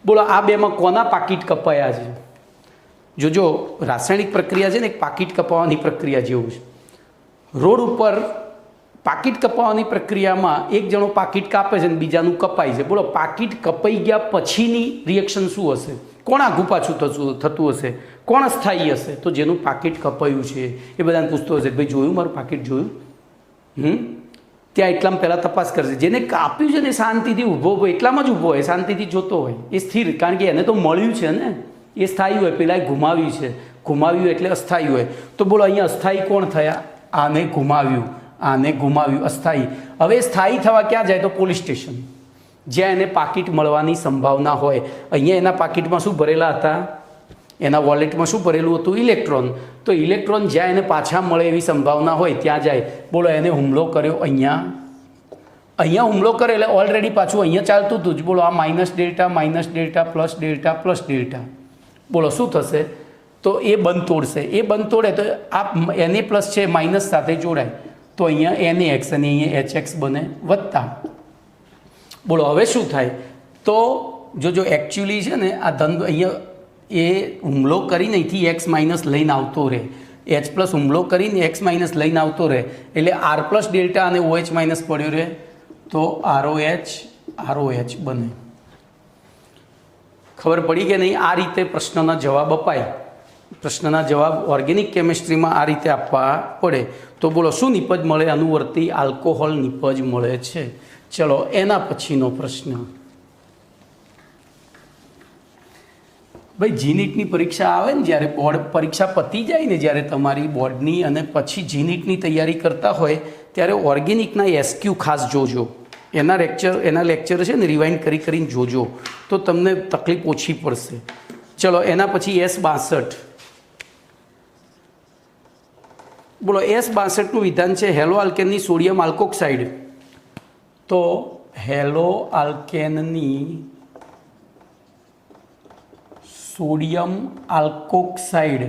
બોલો, આ બેમાં કોના પાકીટ કપાયા છે? જોજો, રાસાયણિક પ્રક્રિયા છે ને એક પાકીટ કપાવવાની પ્રક્રિયા જેવું છે. રોડ ઉપર પાકીટ કપાવવાની પ્રક્રિયામાં એક જણો પાકીટ કાપે છે અને બીજાનું કપાય છે. બોલો, પાકીટ કપાઈ ગયા પછીની રિએક્શન શું હશે? કોણ આઘું પાછું થતું હશે? કોણ અસ્થાયી હશે? તો જેનું પાકીટ કપાયું છે એ બધાને પૂછતો હશે, ભાઈ જોયું મારું પાકીટ જોયું? ત્યાં એટલામાં પહેલાં તપાસ કરશે. જેને કાપ્યું છે ને શાંતિથી ઊભો હોય, એટલામાં જ ઊભો હોય, શાંતિથી જોતો હોય, એ સ્થિર. કારણ કે એને તો મળ્યું છે ને, એ સ્થાયી હોય. પેલા ઘુમાવ્યું છે, ઘુમાવ્યું એટલે અસ્થાયી હોય. તો બોલો, અહીંયા અસ્થાયી કોણ થયા? આને ઘુમાવ્યું, આને ઘુમાવ્યું, અસ્થાયી. હવે સ્થાયી થવા ક્યાં જાય? તો પોલીસ સ્ટેશન, જ્યાં એને પાકીટ મળવાની સંભાવના હોય. અહીંયા એના પાકીટમાં શું ભરેલા હતા? એના વોલેટમાં શું ભરેલું હતું? ઇલેક્ટ્રોન. તો ઇલેક્ટ્રોન જ્યાં એને પાછા મળે એવી સંભાવના હોય ત્યાં જાય. બોલો, એને હુમલો કર્યો અહીંયા હુમલો કર્યો એટલે ઓલરેડી પાછું અહીંયા ચાલતું હતું જ. બોલો, આ minus delta plus delta plus delta. બોલો, શું થશે? તો એ બંધ તોડશે. એ બંધ તોડે તો આ Na પ્લસ છે માઇનસ સાથે જોડાય તો અહીંયા NaX અને અહીંયા HX બને વત્તા. બોલો, હવે શું થાય? તો જો એકચ્યુઅલી છે ને આ ધન અહીંયા એ હુમલો કરીને અહીંથી X માઇનસ લઈને આવતો રહે, H પ્લસ હુમલો કરીને X માઇનસ લઈને આવતો રહે એટલે R પ્લસ ડેલ્ટા અને OH માઇનસ પડ્યો રહે તો ROH બને. ખબર પડી કે નહીં? આ રીતે પ્રશ્નના જવાબ અપાય. પ્રશ્નના જવાબ ઓર્ગેનિક કેમિસ્ટ્રીમાં આ રીતે આપવા પડે. તો બોલો, શું નિપજ મળે? અનુવર્તી આલ્કોહોલ નિપજ મળે છે. ચલો, એના પછીનો પ્રશ્ન. ભાઈ, જીનીટની પરીક્ષા આવે ને, જ્યારે બોર્ડ પરીક્ષા પતી જાય ને, જ્યારે તમારી બોર્ડની અને પછી જીનીટની તૈયારી કરતા હોય ત્યારે ઓર્ગેનિકના SQ ખાસ જોજો. એના લેક્ચર છે ને રિવાઇન્ડ કરીને જોજો તો તમને તકલીફ ઓછી પડશે. ચલો, એના પછી S62. બોલો, S62નું વિધાન છે હેલો આલ્કેનની સોડિયમ આલ્કોક્સાઇડ. તો હેલો આલ્કેનની સોડિયમ આલ્કોક્સાઇડ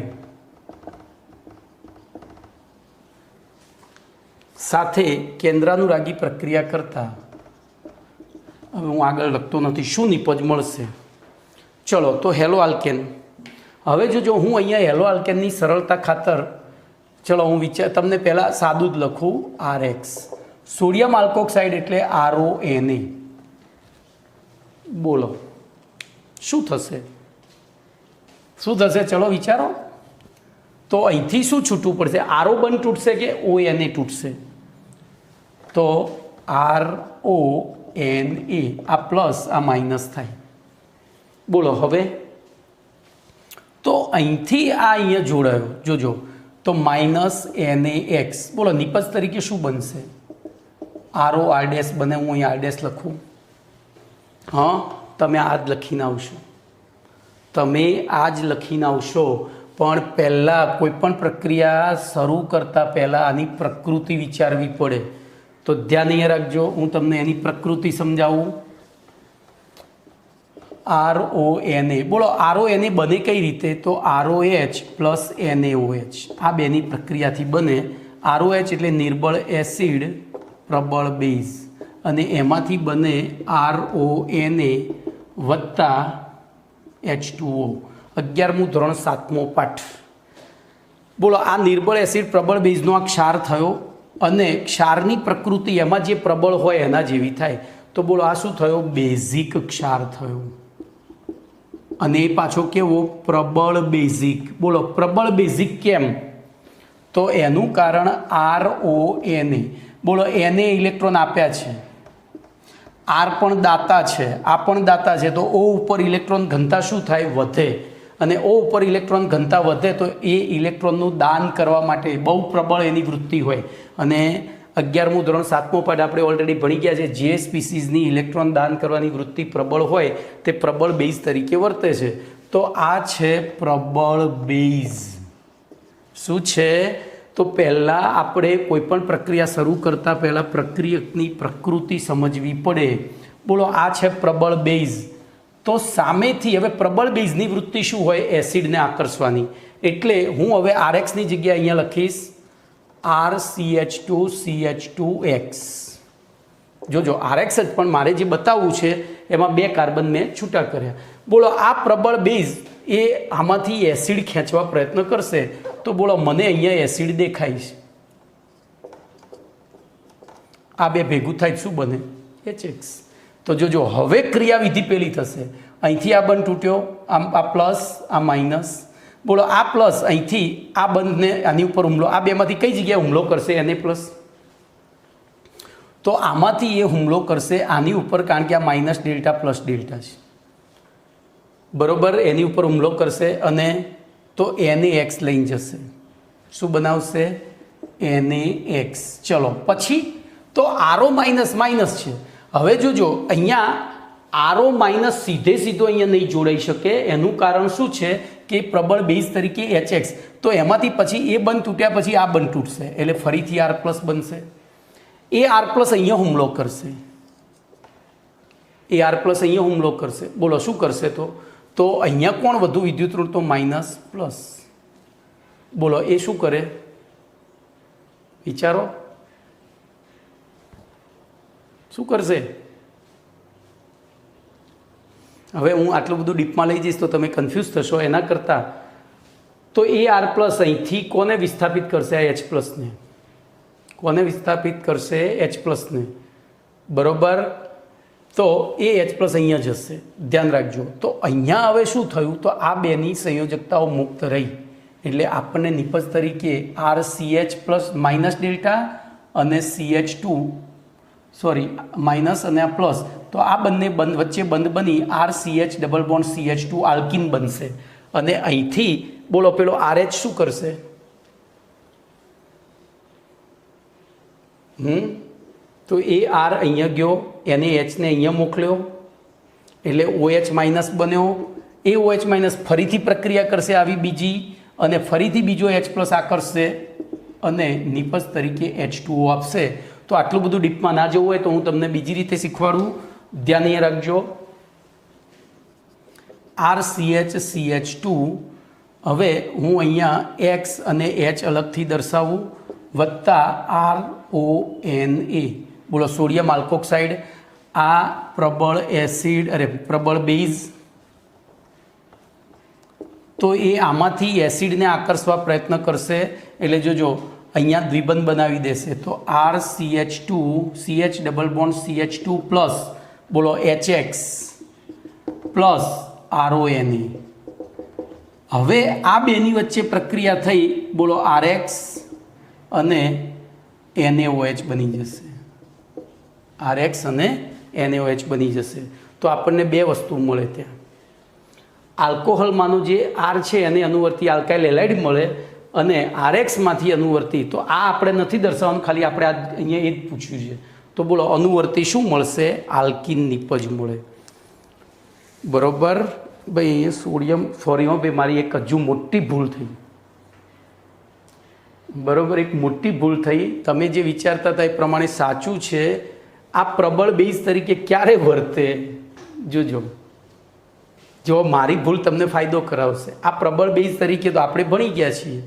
સાથે કેન્દ્રાનુરાગી પ્રક્રિયા કરતા, હવે હું આગળ લખતો નથી, શું નિપજ મળશે? ચલો, તો હેલો આલ્કેન. હવે જો હું અહીંયા હેલો આલ્કેનની સરળતા ખાતર, ચલો હું તમને પહેલાં સાદું જ લખું, RX. સોડિયમ આલ્કોક્સાઇડ એટલે RONA. બોલો, શું થશે? ચલો વિચારો. તો અહીંથી શું છૂટવું પડશે? RO બંધ તૂટશે કે ONA તૂટશે? તો RONA, આ પ્લસ આ માઇનસ થાય. બોલો, હવે તો અહીંથી આ અહીંયા જોડાયો, જોજો, તો માઇનસ NaX. બોલો, નિપજ તરીકે શું બનશે? RO R' બને. હું અહીંયા R' લખું. હા, તમે આ જ લખીને આવશો. પણ પહેલાં કોઈપણ પ્રક્રિયા શરૂ કરતાં પહેલાં આની પ્રકૃતિ વિચારવી પડે. તો ધ્યાન અહીંયા રાખજો, હું તમને એની પ્રકૃતિ સમજાવું. RONA, બોલો RONA બને કઈ રીતે? તો ROH પ્લસ NaOH આ બેની પ્રક્રિયાથી બને. ROH એટલે નિર્બળ એસિડ પ્રબળ બેઝ, અને એમાંથી બને RONA વત્તા H2O. 11મું ધોરણ 7મો પાઠ. બોલો આ નિર્બળ એસિડ પ્રબળ બેઝનો આ ક્ષાર થયો, અને ક્ષારની પ્રકૃતિ એમાં જે પ્રબળ હોય એના જેવી થાય. તો બોલો આ શું થયો? બેઝિક ક્ષાર થયો. અને એ પાછો કેવો? પ્રબળ બેઝિક. બોલો પ્રબળ બેઝિક કેમ? તો એનું કારણ RONA. બોલો એને ઇલેક્ટ્રોન આપ્યા છે, R પણ દાતા છે, આ પણ દાતા છે, તો O ઉપર ઇલેક્ટ્રોન ઘનતા શું થાય? વધે. અને O ઉપર ઇલેક્ટ્રોન ઘનતા વધે તો એ ઇલેક્ટ્રોનનું દાન કરવા માટે બહુ પ્રબળ એની વૃત્તિ હોય. અને 11મું ધોરણ 7મો પાઠ આપણે ઓલરેડી ભણી ગયા છે. જે સ્પીસીઝની ઇલેક્ટ્રોન દાન કરવાની વૃત્તિ પ્રબળ હોય તે પ્રબળ બેઝ તરીકે વર્તે છે. તો આ છે પ્રબળ બેઝ. શું છે? તો પહેલાં આપણે કોઈપણ પ્રક્રિયા શરૂ કરતાં પહેલાં પ્રક્રિયકની પ્રકૃતિ સમજવી પડે. બોલો આ છે પ્રબળ બેઝ. તો સામેથી હવે પ્રબળ બેઝની વૃત્તિ શું હોય? એસિડને આકર્ષવાની. એટલે હું હવે RXની જગ્યાએ અહીંયા લખીશ RCH2CH2X. જોજો RX જ, પણ મારે જે બતાવવું છે એમાં 2 કાર્બન મેં છૂટા કર્યા. બોલો આ પ્રબળ બેઝ એ આમાંથી એસિડ ખેંચવા પ્રયત્ન કરશે. તો બોલો મને અહીંયા એસિડ દેખાય છે. આ બે ભેગું થાય શું બને? HX. તો જોજો હવે ક્રિયાવિધિ પેલી થશે. અહીંથી આ બંધ તૂટ્યો, આ પ્લસ આ માઇનસ. બોલો આ પ્લસ અહીંથી આ બંધને આની ઉપર હુમલો, આ બેમાંથી કઈ જગ્યાએ હુમલો કરશે? Na plus. તો આમાંથી એ હુમલો કરશે આની ઉપર, કારણ કે આ માઇનસ ડેલ્ટા પ્લસ ડેલ્ટા છે, બરોબર? એની ઉપર હુમલો કરશે અને તો NaX લઈને જશે. શું બનાવશે? NaX. ચલો પછી તો RO માઇનસ માઇનસ છે. હવે જોજો અહીંયા RO માઇનસ સીધે સીધો અહીંયા નહીં જોડાઈ શકે. એનું કારણ શું છે કે પ્રબળ બેઝ તરીકે HX. તો એમાંથી પછી એ બંધ તૂટ્યા પછી આ બંધ તૂટશે, એટલે ફરીથી R પ્લસ બનશે. એ R પ્લસ અહીંયા હુમલો કરશે, એ R પ્લસ અહીંયા હુમલો કરશે. બોલો શું કરશે? તો અહીંયા કોણ વધુ વિદ્યુત ઋણ? તો માઇનસ પ્લસ. બોલો એ શું કરે? વિચારો શું કરશે? હવે હું આટલું બધું ડીપમાં લઈ જઈશ તો તમે કન્ફ્યુઝ થશો. એના કરતાં તો એ R પ્લસ અહીંથી કોને વિસ્થાપિત કરશે? આ H પ્લસને. કોને વિસ્થાપિત કરશે? H પ્લસને, બરોબર? તો એ H પ્લસ અહીંયા જશે. ધ્યાન રાખજો. તો અહીંયા હવે શું થયું? તો આ બેની સંયોજકતાઓ મુક્ત રહી, એટલે આપણને નિપજ તરીકે RCH પ્લસ માઇનસ ડેલ્ટા અને CH2 સોરી માઇનસ અને આ પ્લસ, તો આ બંને વચ્ચે બંધ બની RCH double bond CH2 alkyne બનશે. અને અહીંથી બોલો પેલો RH શું કરશે? તો એ R અહીંયા ગયો, એને Hને અહીંયા મોકલ્યો, એટલે OH માઇનસ બન્યો. એ OH માઇનસ ફરીથી પ્રક્રિયા કરશે આવી બીજી, અને ફરીથી બીજો H પ્લસ આકર્ષશે અને નિપજ તરીકે H2O આપશે. તો આટલું બધું ડીપમાં ના જવું હોય તો હું તમને બીજી રીતે શીખવાડું. ધ્યાન અહીંયા રાખજો. RCH CH2, હવે હું અહીંયા X અને H અલગથી દર્શાવું, વત્તા RONA. બોલો સોડિયમ આલ્કોક્સાઇડ. આ પ્રબળ એસિડ પ્રબળ બેઝ, તો એ આમાંથી એસિડને આકર્ષવા પ્રયત્ન કરશે. એટલે જોજો અહીંયા દ્વિબંધ બનાવી દેશે. તો RCH2 CH double bond CH2 plus બોલો HX પ્લસ RONA. હવે આ બેની વચ્ચે પ્રક્રિયા થઈ, બોલો RX અને NaOH બની જશે. RX અને NaOH બની જશે. તો આપણને 2 વસ્તુ મળે ત્યાં. આલ્કોહોલમાંનો જે R છે એને અનુવર્તી આલ્કાઇલ હેલાઇડ મળે, અને RXમાંથી અનુવર્તી. તો આ આપણે નથી દર્શાવવાનું, ખાલી આપણે આ અહીંયા એ જ પૂછ્યું છે. તો બોલો અનુવર્તી શું મળશે? આલ્કિન નિપજ મળે, બરોબર? ભાઈ અહીંયા સોડિયમ સોરી હો ભાઈ મારી એક હજુ મોટી ભૂલ થઈ બરાબર એક મોટી ભૂલ થઈ તમે જે વિચારતા હતા એ પ્રમાણે સાચું છે આ પ્રબળ બેઝ તરીકે ક્યારે વર્તે જોજો જો મારી ભૂલ તમને ફાયદો કરાવશે આ પ્રબળ બેઝ તરીકે તો આપણે ભણી ગયા છીએ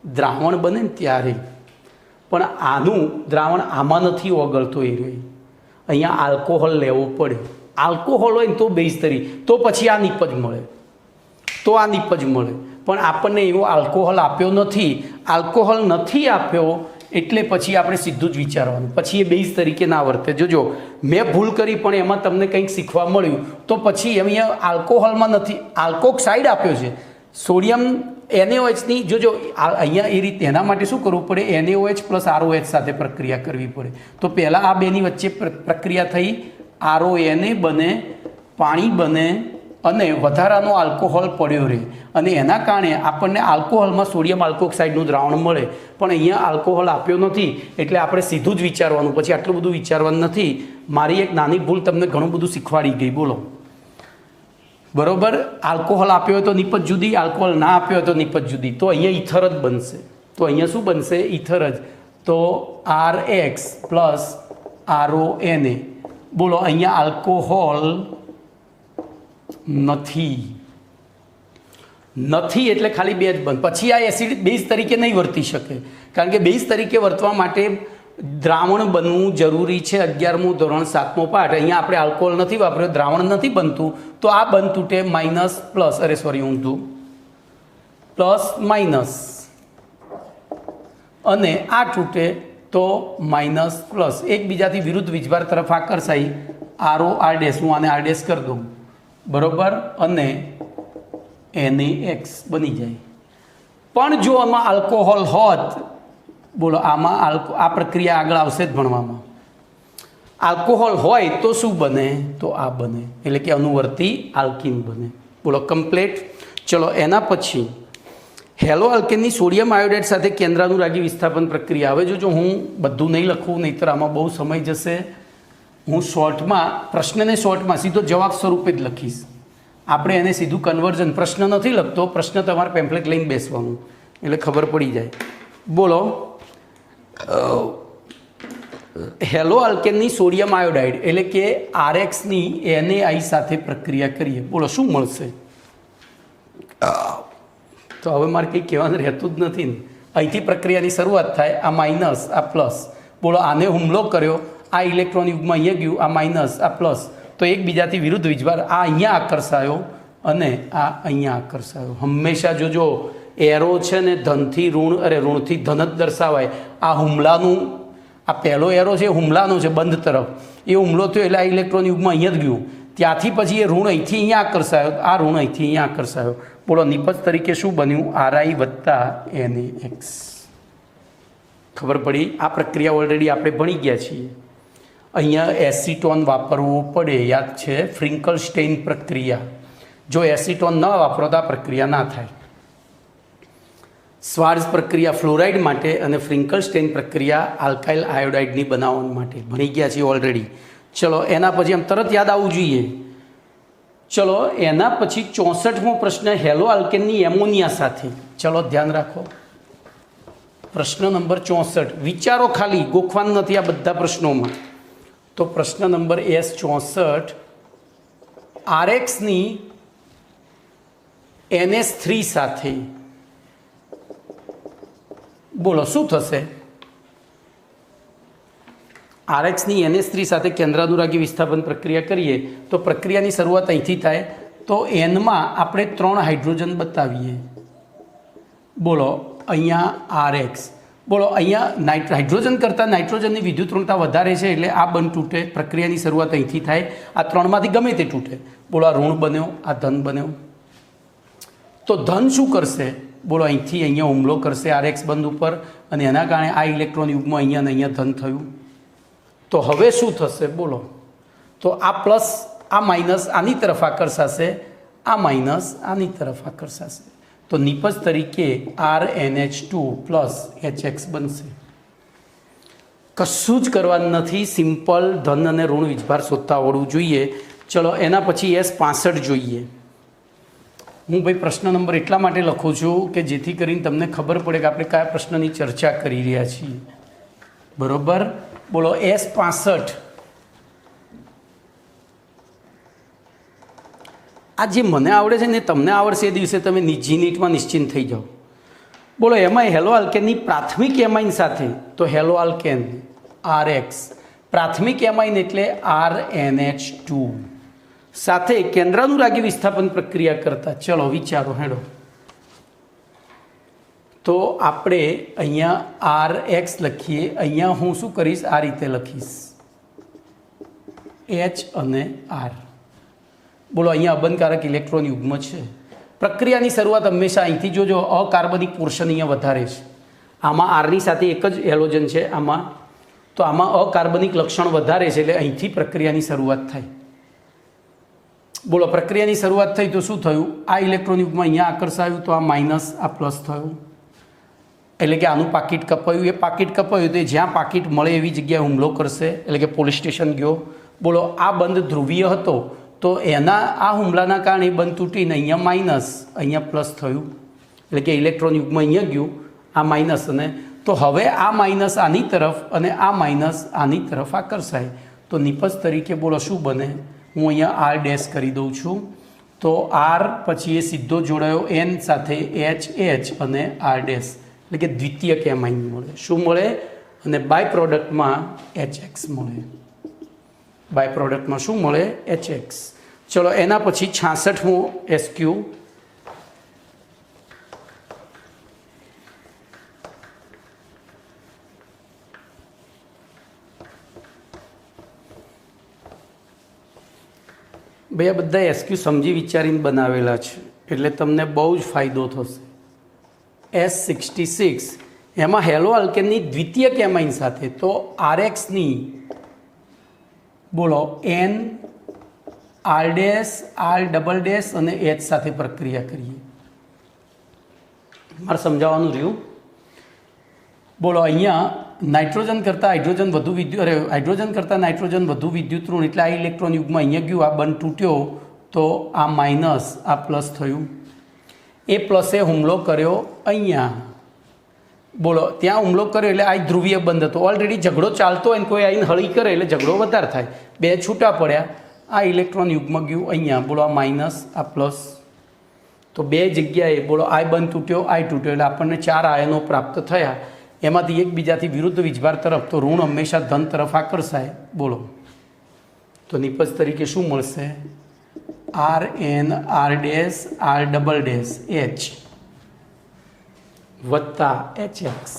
દ્રાવણ બને ને ત્યારે પણ આનું દ્રાવણ આમાં નથી ઓગળતો એ રહ્યો અહીંયા આલ્કોહોલ લેવો પડે આલ્કોહોલ હોય ને તો બેઝ તરીકે તો પછી આ નિપજ મળે તો આ નિપજ મળે પણ આપણને એવો આલ્કોહોલ આપ્યો નથી આલ્કોહોલ નથી આપ્યો એટલે પછી આપણે સીધું જ વિચારવાનું પછી એ બેઝ તરીકે ના વર્તે જોજો મેં ભૂલ કરી પણ એમાં તમને કંઈક શીખવા મળ્યું તો પછી અહીંયા આલ્કોહોલમાં નથી આલ્કોક્સાઇડ આપ્યો છે સોડિયમ NaOHની જોજો અહીંયા એ રીતે એના માટે શું કરવું પડે NaOH પ્લસ ROH સાથે પ્રક્રિયા કરવી પડે તો પહેલાં આ બેની વચ્ચે પ્રક્રિયા થઈ RONA બને પાણી બને અને વધારાનો આલ્કોહોલ પડ્યો રહે અને એના કારણે આપણને આલ્કોહોલમાં સોડિયમ આલ્કોક્સાઇડનું દ્રાવણ મળે પણ અહીંયા આલ્કોહોલ આપ્યો નથી એટલે આપણે સીધું જ વિચારવાનું પછી આટલું બધું વિચારવાનું નથી મારી એક નાની ભૂલ તમને ઘણું બધું શીખવાડી ગઈ બોલો બરોબર આલ્કોહોલ આપ્યો હોય તો નિપજ જુદી આલ્કોહોલ ના આપ્યો હોય તો નિપજ જુદી તો અહીંયા ઇથર જ બનશે તો અહીંયા શું બનશે ઇથર જ તો RX પ્લસ RONA બોલો અહીંયા આલ્કોહોલ નથી એટલે ખાલી બે જ બંધ પછી આ એસિડ બેઝ તરીકે નહીં વર્તી શકે કારણ કે બેઝ તરીકે વર્તવા માટે દ્રાવણ બનવું જરૂરી છે 11મું ધોરણ 7મો પાઠ અહીંયા આપણે આલ્કોહોલ નથી વાપર્યો દ્રાવણ નથી બનતું તો આ બન તૂટે માઇનસ પ્લસ અરે સોરી ઊંધું પ્લસ માઇનસ અને આ તૂટે તો માઇનસ પ્લસ એકબીજાથી વિરુદ્ધ વીજભાર તરફ આકર્ષાઈ ROR' હું આને R' કરી દઉં બરોબર અને NaX બની જાય પણ જો આમાં આલ્કોહોલ હોત બોલો આમાં આ પ્રક્રિયા આગળ આવશે જ ભણવામાં આલ્કોહોલ હોય તો શું બને તો આ બને એટલે કે અનુવર્તી આલ્કીન બને બોલો કમ્પ્લીટ ચલો એના પછી હેલો આલ્કેનની સોડિયમ આયોડાઇડ સાથે કેન્દ્રાનુરાગી વિસ્થાપન પ્રક્રિયા હવે જો હું બધું નહીં લખું નહીંતર આમાં બહુ સમય જશે હું શોર્ટમાં પ્રશ્નને શોર્ટમાં સીધો જવાબ સ્વરૂપે જ લખીશ આપણે એને સીધું કન્વર્ઝન પ્રશ્ન નથી લખતો પ્રશ્ન તમારે પેમ્પલેટ લઈને બેસવાનું એટલે ખબર પડી જાય બોલો હેલો આલ્કેનની સોડિયમ આયોડાઇડ એટલે કે RXની NaI સાથે પ્રક્રિયા કરીએ બોલો શું મળશે તો હવે મારે કંઈ કહેવાનું રહેતું જ નથી ને અહીંથી પ્રક્રિયાની શરૂઆત થાય આ માઇનસ આ પ્લસ બોલો આને હુમલો કર્યો આ ઇલેક્ટ્રોન યુગમાં અહીંયા ગયું આ માઇનસ આ પ્લસ તો એકબીજાથી વિરુદ્ધ વીજભાર આ અહીંયા આકર્ષાયો અને આ અહીંયા આકર્ષાયો હંમેશા જોજો એરો છે ને ધનથી ઋણ ઋણથી ધન જ દર્શાવાય આ હુમલાનું આ પહેલો એરો છે હુમલાનો છે બંધ તરફ એ હુમલો થયો એટલે આ ઇલેક્ટ્રોન યુગમાં અહીંયા જ ગયું ત્યાંથી પછી એ ઋણ અહીંથી અહીંયા આકર્ષાયો આ ઋણ અહીંથી અહીંયા આકર્ષાયો બોલો નિપજ તરીકે શું બન્યું RI વત્તા NaX ખબર પડી આ પ્રક્રિયા ઓલરેડી આપણે ભણી ગયા છીએ અહીંયા એસિટોન વાપરવો પડે યાદ છે ફ્રિંકલ સ્ટેઇન પ્રક્રિયા જો એસિટોન ન વાપરો તો આ પ્રક્રિયા ના થાય સ્વાર્ઝ પ્રક્રિયા ફ્લોરાઇડ માટે અને ફ્રિંકલ સ્ટેઇન પ્રક્રિયા આલ્કાઇલ આયોડાઇડની બનાવવા માટે ભણી ગયા છીએ ઓલરેડી ચલો એના પછી આમ તરત યાદ આવવું જોઈએ ચલો એના પછી 64મો પ્રશ્ન હેલો આલ્કેનની એમોનિયા સાથે ચલો ધ્યાન રાખો પ્રશ્ન નંબર 64 વિચારો ખાલી ગોખવાનું નથી આ બધા પ્રશ્નોમાં તો પ્રશ્ન નંબર S64 RXની NS3 સાથે બોલો શું થશે RXની NS3 સાથે કેન્દ્રાનુરાગી વિસ્થાપન પ્રક્રિયા કરીએ તો પ્રક્રિયાની શરૂઆત અહીંથી થાય તો Nમાં આપણે 3 હાઇડ્રોજન બતાવીએ બોલો અહીંયા RX બોલો અહીંયા હાઇડ્રોજન કરતાં નાઇટ્રોજનની વિદ્યુતઋણતા વધારે છે એટલે આ બંધ તૂટે પ્રક્રિયાની શરૂઆત અહીંથી થાય આ 3માંથી ગમે તે તૂટે બોલો આ ઋણ બન્યો આ ધન બન્યો તો ધન શું કરશે બોલો અહીંથી અહીંયા હુમલો કરશે RX બંધ ઉપર અને એના કારણે આ ઇલેક્ટ્રોન યુગમાં અહીંયા ને અહીંયા ધન થયું તો હવે શું થશે બોલો તો આ પ્લસ આ માઇનસ આની તરફ આકર્ષાશે આ માઇનસ આની તરફ આકર્ષાશે તો નિપજ તરીકે RNH2 પ્લસ HX બનશે કશું જ કરવાનું નથી સિમ્પલ ધન અને ઋણ વીજભાર શોધતા આવડવું જોઈએ ચલો એના પછી S65 જોઈએ હું ભાઈ પ્રશ્ન નંબર એટલા માટે લખું છું કે જેથી કરીને તમને ખબર પડે કે આપણે કયા પ્રશ્નની ચર્ચા કરી રહ્યા છીએ. બરોબર. બોલો S65. આ જે મને આવડે છે ને તમને આવડશે એ દિવસે તમે નીટમાં નિશ્ચિંત થઈ જાઓ. બોલો એમાં હેલો આલ્કેનની પ્રાથમિક એમાઇન સાથે, તો હેલો આલ્કેન RX, પ્રાથમિક એમાઇન એટલે RNH2 સાથે કેન્દ્રાનુરાગી વિસ્થાપન પ્રક્રિયા કરતા. ચલો વિચારો હેડો. તો આપણે અહીંયા RX લખીએ, અહીંયા હું શું કરીશ, આ રીતે લખીશ H અને R. બોલો અહીંયા અબંધકારક ઇલેક્ટ્રોન યુગ્મ છે. પ્રક્રિયાની શરૂઆત હંમેશા અહીંથી જોજો. અકાર્બનિક પોર્શન અહીંયા વધારે છે. આમાં આરની સાથે એક જ હેલોજન છે આમાં, તો આમાં અકાર્બનિક લક્ષણ વધારે છે એટલે અહીંથી પ્રક્રિયાની શરૂઆત થાય. બોલો પ્રક્રિયાની શરૂઆત થઈ તો શું થયું, આ ઇલેક્ટ્રોન યુગ્મ અહીંયા આકર્ષાયું તો આ માઇનસ, આ પ્લસ થયું. એટલે કે આનું પાકીટ કપાયું. એ પાકીટ કપાયું તો જ્યાં પાકીટ મળે એવી જગ્યાએ હુમલો કરશે, એટલે કે પોલીસ સ્ટેશન ગયો. બોલો આ બંધ ધ્રુવીય હતો તો એના આ હુમલાના કારણે એ બંધ તૂટીને અહીંયા માઇનસ, અહીંયા પ્લસ થયું. એટલે કે ઇલેક્ટ્રોન યુગ્મ અહીંયા ગયું, આ માઇનસ, અને તો હવે આ માઇનસ આની તરફ અને આ માઇનસ આની તરફ આકર્ષાય. તો નિપજ તરીકે બોલો શું બને, હું અહીંયા R ડેશ કરી દઉં છું. તો R પછી એ સીધો જોડાયો N સાથે H અને R ડેશ, એટલે કે દ્વિતીયક એમાઇન મળે. શું મળે, અને બાય પ્રોડક્ટમાં HX મળે. બાય પ્રોડક્ટમાં શું મળે, HX. ચલો એના પછી 66મો SQ. ભાઈ આ બધા SQ સમજી વિચારીને બનાવેલા છે એટલે તમને બહુ જ ફાયદો થશે. S66 એમાં હેલો આલ્કેનની દ્વિતીયક એમાઇન સાથે, તો RXની બોલો N R dash R double dash અને H સાથે પ્રક્રિયા કરીએ. મારે સમજાવવાનું રહ્યું. બોલો અહીંયા નાઇટ્રોજન કરતાં હાઇડ્રોજન વધુ હાઇડ્રોજન કરતાં નાઇટ્રોજન વધુ વિદ્યુત ઋણ, એટલે આ ઇલેક્ટ્રોન યુગમાં અહીંયા ગયું, આ બંધ તૂટ્યો તો આ માઇનસ, આ પ્લસ થયું. એ પ્લસે હુમલો કર્યો અહીંયા. બોલો ત્યાં હુમલો કર્યો એટલે આ ધ્રુવીય બંધ હતો. ઓલરેડી ઝઘડો ચાલતો હોય ને કોઈ આવીને હળી કરે એટલે ઝઘડો વધારે થાય. બે છૂટા પડ્યા, આ ઇલેક્ટ્રોન યુગમાં ગયું અહીંયા. બોલો આ માઇનસ, આ પ્લસ. તો બે જગ્યાએ બોલો આ બંધ તૂટ્યો, આ તૂટ્યો, એટલે આપણને 4 આયનો પ્રાપ્ત થયા. એમાંથી એકબીજાથી વિરુદ્ધ વીજભાર તરફ, તો ઋણ હંમેશા ધન તરફ આકર્ષાય. બોલો તો નિપજ તરીકે શું મળશે, RN R dash R double dash H વત્તા HX.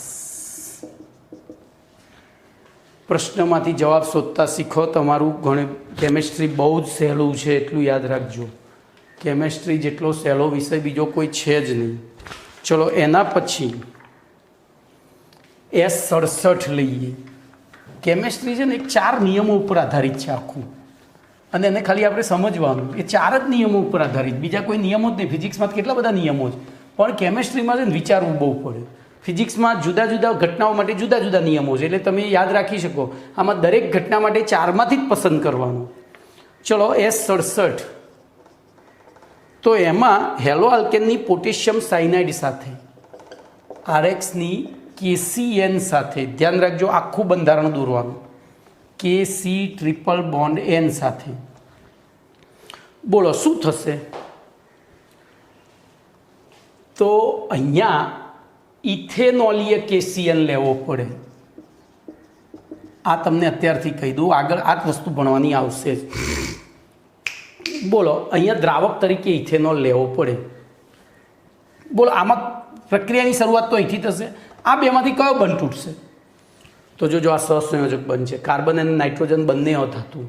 પ્રશ્નમાંથી જવાબ શોધતા શીખો. તમારું ઘણી કેમેસ્ટ્રી બહુ જ સહેલું છે એટલું યાદ રાખજો. કેમેસ્ટ્રી જેટલો સહેલો વિષય બીજો કોઈ છે જ નહીં. ચલો એના પછી S67 લઈએ. કેમેસ્ટ્રી છે ને એક 4 નિયમો ઉપર આધારિત છે આખું, અને એને ખાલી આપણે સમજવાનું. એ 4 જ નિયમો ઉપર આધારિત, બીજા કોઈ નિયમો જ નહીં. ફિઝિક્સમાં કેટલા બધા નિયમો છે, પણ કેમેસ્ટ્રીમાં છે ને વિચારવું બહુ પડે. ફિઝિક્સમાં જુદા જુદા ઘટનાઓ માટે જુદા જુદા નિયમો છે, એટલે તમે યાદ રાખી શકો. આમાં દરેક ઘટના માટે 4માંથી જ પસંદ કરવાનું. ચલો S67, તો એમાં હેલો આલ્કેનની પોટેશિયમ સાયનાઇડ સાથે RXની KCN સાથે, ધ્યાન રાખજો આખું બંધારણ દોરવાનું, KC ટ્રિપલ બોન્ડ N સાથે. બોલો શું થશે, તો અહીંયા ઇથેનોલીય KCN લેવો પડે. આ તમને અત્યારથી કહી દઉં, આગળ આ જ વસ્તુ ભણવાની આવશે જ. બોલો અહીંયા દ્રાવક તરીકે ઇથેનોલ લેવો પડે. બોલો આમાં પ્રક્રિયાની શરૂઆત તો અહીંથી થશે. આ બેમાંથી કયો બંધ તૂટશે, તો જો આ સહસંયોજક બંધ છે. કાર્બન અને નાઇટ્રોજન બંને અધાતુ.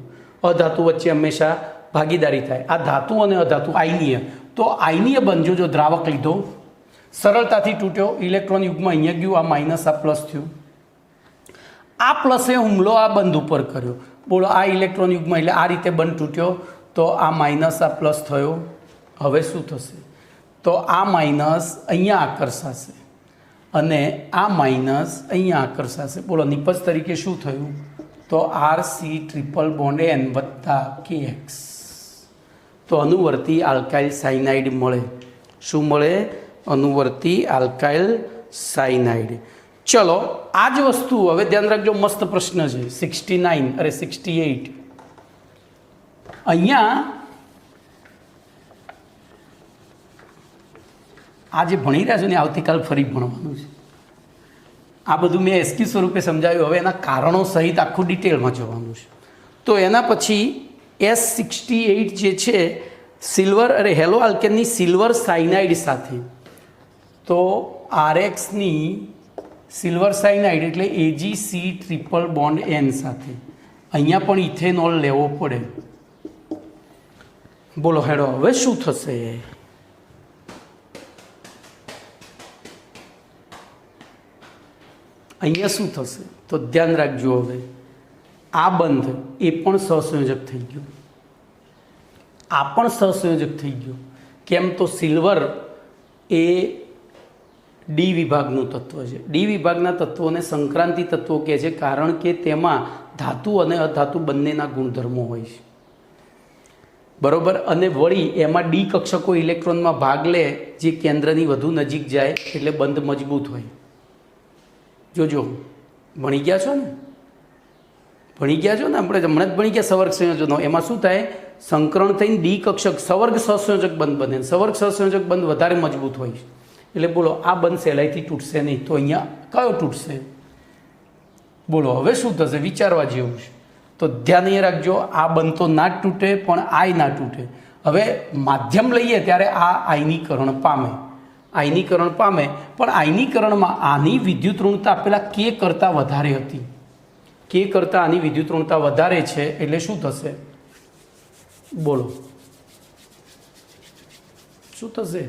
અધાતુ વચ્ચે હંમેશા ભાગીદારી થાય. આ ધાતુ અને અધાતુ આયનીય, તો આયનીય બંધ જો દ્રાવક લીધો, સરળતાથી તૂટ્યો. ઇલેક્ટ્રોન યુગમાં અહીંયા ગયું, આ માઇનસ, આ પ્લસ થયું. આ પ્લસે હુમલો આ બંધ ઉપર કર્યો. બોલો આ ઇલેક્ટ્રોન યુગમાં, એટલે આ રીતે બંધ તૂટ્યો, તો આ માઇનસ, આ પ્લસ થયો. હવે શું થશે, તો આ માઇનસ અહીંયા આકર્ષાશે અને આ માઇનસ અહીંયા આકર્ષાશે. બોલો નિપજ તરીકે શું થયું, તો RC ટ્રિપલ બોન્ડ N વત્તા KX. તો અનુવર્તી આલ્કાઇલ સાયનાઇડ મળે. શું મળે? અનુવર્તી આલ્કાઇલ સાયનાઇડ. ચલો આ જ વસ્તુ હવે ધ્યાન રાખજો, મસ્ત પ્રશ્ન છે 68. અહીંયા આ જે ભણી રહ્યા છો ને આવતીકાલ ફરી ભણવાનું છે. આ બધું મેં એસક્યુ સ્વરૂપે સમજાવ્યું, હવે એના કારણો સહિત આખું ડિટેલમાં જોવાનું છે. તો એના પછી S68 જે છે સિલ્વર હેલો આલ્કેનની સિલ્વર સાયનાઇડ સાથે, તો RXની સિલ્વર સાયનાઇડ એટલે AgC ટ્રિપલ બોન્ડ N સાથે અહીંયા પણ ઇથેનોલ લેવો પડે. બોલો હેડો હવે શું થશે? અહીંયા શું થશે? તો ધ્યાન રાખજો, હવે આ બંધ એ પણ સહસંયોજક થઈ ગયો, આ પણ સહસંયોજક થઈ ગયો. કેમ? તો સિલ્વર એ ડી વિભાગનું તત્વ છે. ડી વિભાગના તત્વોને સંક્રાંતિ તત્વો કહે છે, કારણ કે તેમાં ધાતુ અને અધાતુ બંનેના ગુણધર્મો હોય છે. બરોબર. અને વળી એમાં ડી કક્ષકો ઇલેક્ટ્રોનમાં ભાગ લે, જે કેન્દ્રની વધુ નજીક જાય એટલે બંધ મજબૂત હોય. જોજો, ભણી ગયા છો ને? ભણી ગયા છો ને? આપણે હમણાં જ ભણી ગયા સવર્ગ સંયોજનો. એમાં શું થાય? સંકરણ થઈને ડી કક્ષક સવર્ગ સહસંયોજક બંધ બને. સવર્ગ સહસંયોજક બંધ વધારે મજબૂત હોય છે. એટલે બોલો આ બંધ સહેલાઈથી તૂટશે નહીં. તો અહીંયા કયો તૂટશે? બોલો હવે શું થશે? વિચારવા જેવું છે. તો ધ્યાન એ રાખજો, આ બંધ તો ના જ તૂટે, પણ આય ના તૂટે. હવે માધ્યમ લઈએ ત્યારે આ આયનીકરણ પામે, આયનીકરણ પામે, પણ આયનીકરણમાં આની વિદ્યુત ઋણતા પેલા કે કરતાં વધારે હતી. કે કરતાં આની વિદ્યુત ઋણતા વધારે છે એટલે શું થશે? બોલો શું થશે?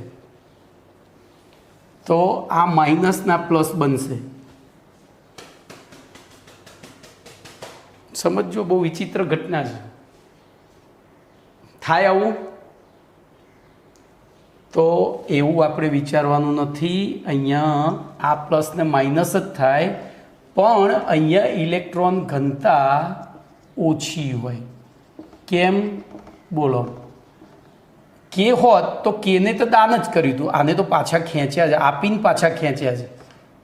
તો આ માઇનસના પ્લસ બનશે. સમજો, બહુ વિચિત્ર ઘટના છે. થાય આવું? તો એવું આપણે વિચારવાનું નથી. અહીંયા આ પ્લસ ને માઇનસ જ થાય, પણ અહીંયા ઇલેક્ટ્રોન ઘનતા ઓછી હોય. કેમ? બોલો. કે હોત તો કેને તો દાન જ કર્યું હતું, આને તો પાછા ખેંચ્યા છે, આપીને પાછા ખેંચ્યા છે.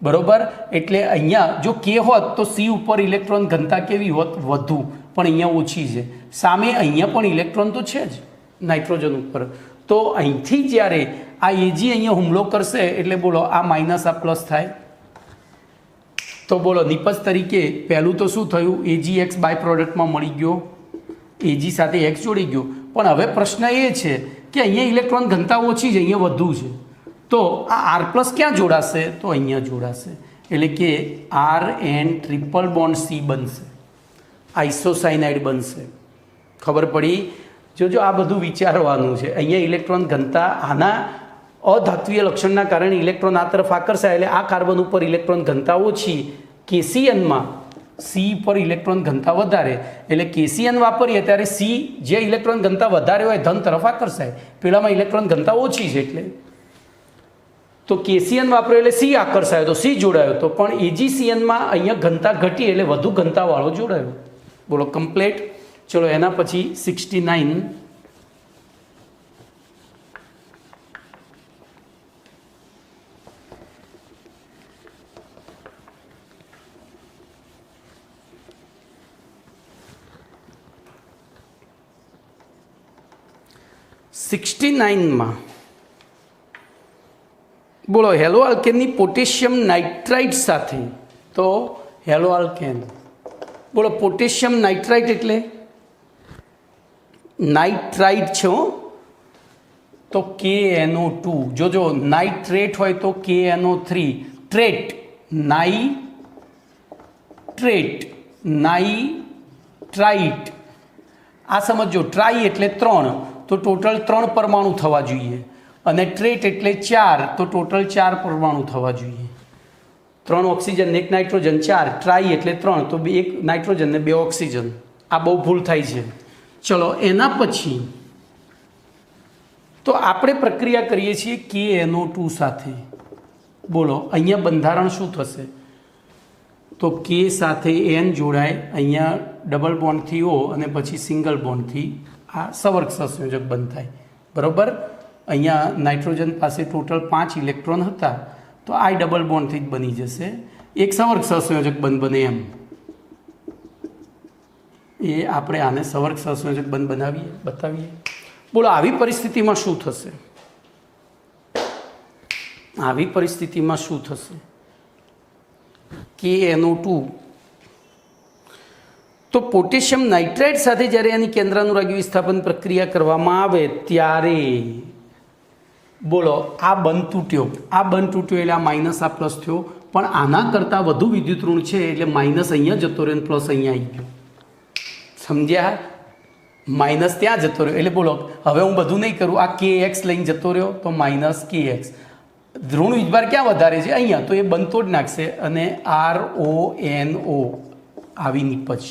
બરોબર. એટલે અહીંયા જો કે હોત તો સી ઉપર ઇલેક્ટ્રોન ઘનતા કેવી હોત? વધુ. પણ અહીંયા ઓછી છે. સામે અહીંયા પણ ઇલેક્ટ્રોન તો છે જ નાઇટ્રોજન ઉપર. તો અહીંથી જ્યારે આ એજી અહીંયા હુમલો કરશે એટલે બોલો આ માઇનસ આ પ્લસ થાય. તો બોલો નિપજ તરીકે પહેલું તો શું થયું? AgX બાય પ્રોડક્ટમાં મળી ગયો, Ag સાથે X જોડી ગયો. પણ હવે પ્રશ્ન એ છે કે અહીંયા ઇલેક્ટ્રોન ઘનતા ઓછી છે, અહીંયા વધુ છે. તો આ R પ્લસ ક્યાં જોડાશે? તો અહીંયા જોડાશે. એટલે કે RN ટ્રિપલ બોન્ડ C બનશે, આઇસોસાયનાઇડ બનશે. ખબર પડી? જોજો આ બધું વિચારવાનું છે. અહીંયા ઇલેક્ટ્રોન ઘનતા આના અધાત્વીય લક્ષણના કારણે ઇલેક્ટ્રોન આ તરફ આકર્ષાય એટલે આ કાર્બન ઉપર ઇલેક્ટ્રોન ઘનતા ઓછી. કેસીએનમાં સી પર ઇલેક્ટ્રોન ઘનતા વધારે, એટલે કેસીએન વાપરીએ ત્યારે સી જે ઇલેક્ટ્રોન ઘનતા વધારે હોય ધન તરફ આકર્ષાય. પેલામાં ઇલેક્ટ્રોન ઘનતા ઓછી છે એટલે તો કેસીએન વાપર્યો એટલે સી આકર્ષાયો તો સી જોડાયો. તો પણ એજીસીએનમાં અહીંયા ઘનતા ઘટી એટલે વધુ ઘનતાવાળો જોડાયો. બોલો કમ્પ્લેટ. ચલો એના પછી 69. માં બોલો હેલો આલ્કેનની પોટેશિયમ નાઇટ્રાઇટ સાથે. તો હેલો આલ્કેન બોલો પોટેશિયમ નાઇટ્રાઇટ એટલે નાઇટ્રાઇટ છે હો, તો KNO2. જોજો નાઇટ્રેટ હોય તો KNO3. ટ્રેટ નાઇટ્રેટ નાઇટ્રાઇટ આ સમજો. ટ્રાઈ એટલે 3, તો ટોટલ 3 પરમાણુ થવા જોઈએ. અને ટ્રેટ એટલે 4, તો ટોટલ 4 પરમાણુ થવા જોઈએ. 3 ઓક્સિજન ને 1 નાઇટ્રોજન 4. ટ્રાઈ એટલે 3, તો 1 નાઇટ્રોજન ને 2 ઓક્સિજન. આ બહુ ભૂલ થાય છે. ચલો એના પછી તો આપણે પ્રક્રિયા કરીએ છીએ KNO2 સાથે. બોલો અહીંયા બંધારણ શું થશે? તો K સાથે N જોડાય, અહીંયા ડબલ બોન્ડથી O અને પછી સિંગલ બોન્ડથી આ સવર્ગ સહસંયોજક બંધ થાય. બરાબર. અહીંયા નાઇટ્રોજન પાસે ટોટલ 5 ઇલેક્ટ્રોન હતા, તો I ડબલ બોન્ડથી જ બની જશે, એક સવર્ગ સહસંયોજક બંધ બને એમ. એ આપણે આને સવર્ગ સહસંયોજક બંધ બતાવીએ. બોલો આવી પરિસ્થિતિમાં શું થશે? આવી પરિસ્થિતિમાં શું થશે? KNO2 તો પોટેશિયમ નાઇટ્રાઇડ સાથે જ્યારે એની કેન્દ્રાનુરાગી વિસ્થાપન પ્રક્રિયા કરવામાં આવે ત્યારે બોલો આ બંધ તૂટ્યો, એટલે આ માઇનસ આ પ્લસ થયો, પણ આના કરતાં વધુ વિદ્યુત ઋણ છે એટલે માઇનસ અહીંયા જતો રહ્યો અને પ્લસ અહીંયા આવી ગયો. સમજ્યા? માઇનસ ત્યાં જતો રહ્યો એટલે બોલો હવે હું બધું નહીં કરું, આ KX લઈને જતો રહ્યો તો માઇનસ KX. ઋણ વીજભાર ક્યાં વધારે છે? અહીંયા, તો એ બંધ તોડ નાખશે અને RONO આવી નીપજ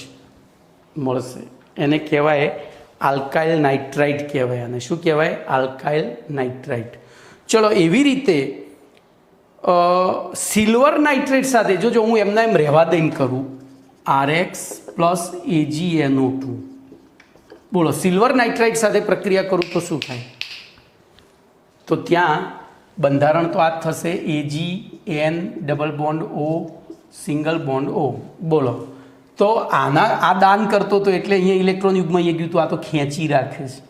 મળશે. એને કહેવાય આલ્કાઇલ નાઇટ્રાઇટ કહેવાય. અને શું કહેવાય? Alkyl nitrite. ચલો એવી રીતે સિલ્વર નાઇટ્રેટ સાથે જો હું એમના એમ રહેવા દઈને કરું RX પ્લસ AgNO2, બોલો સિલ્વર નાઇટ્રાઇટ સાથે પ્રક્રિયા કરું તો શું થાય? તો ત્યાં બંધારણ તો આ જ થશે, AgN double bond O single bond O. બોલો તો આ દાન કરતો તો એટલે અહીંયા ઇલેક્ટ્રોન યુગમાં ગયું તો આ તો ખેંચી રાખે છે,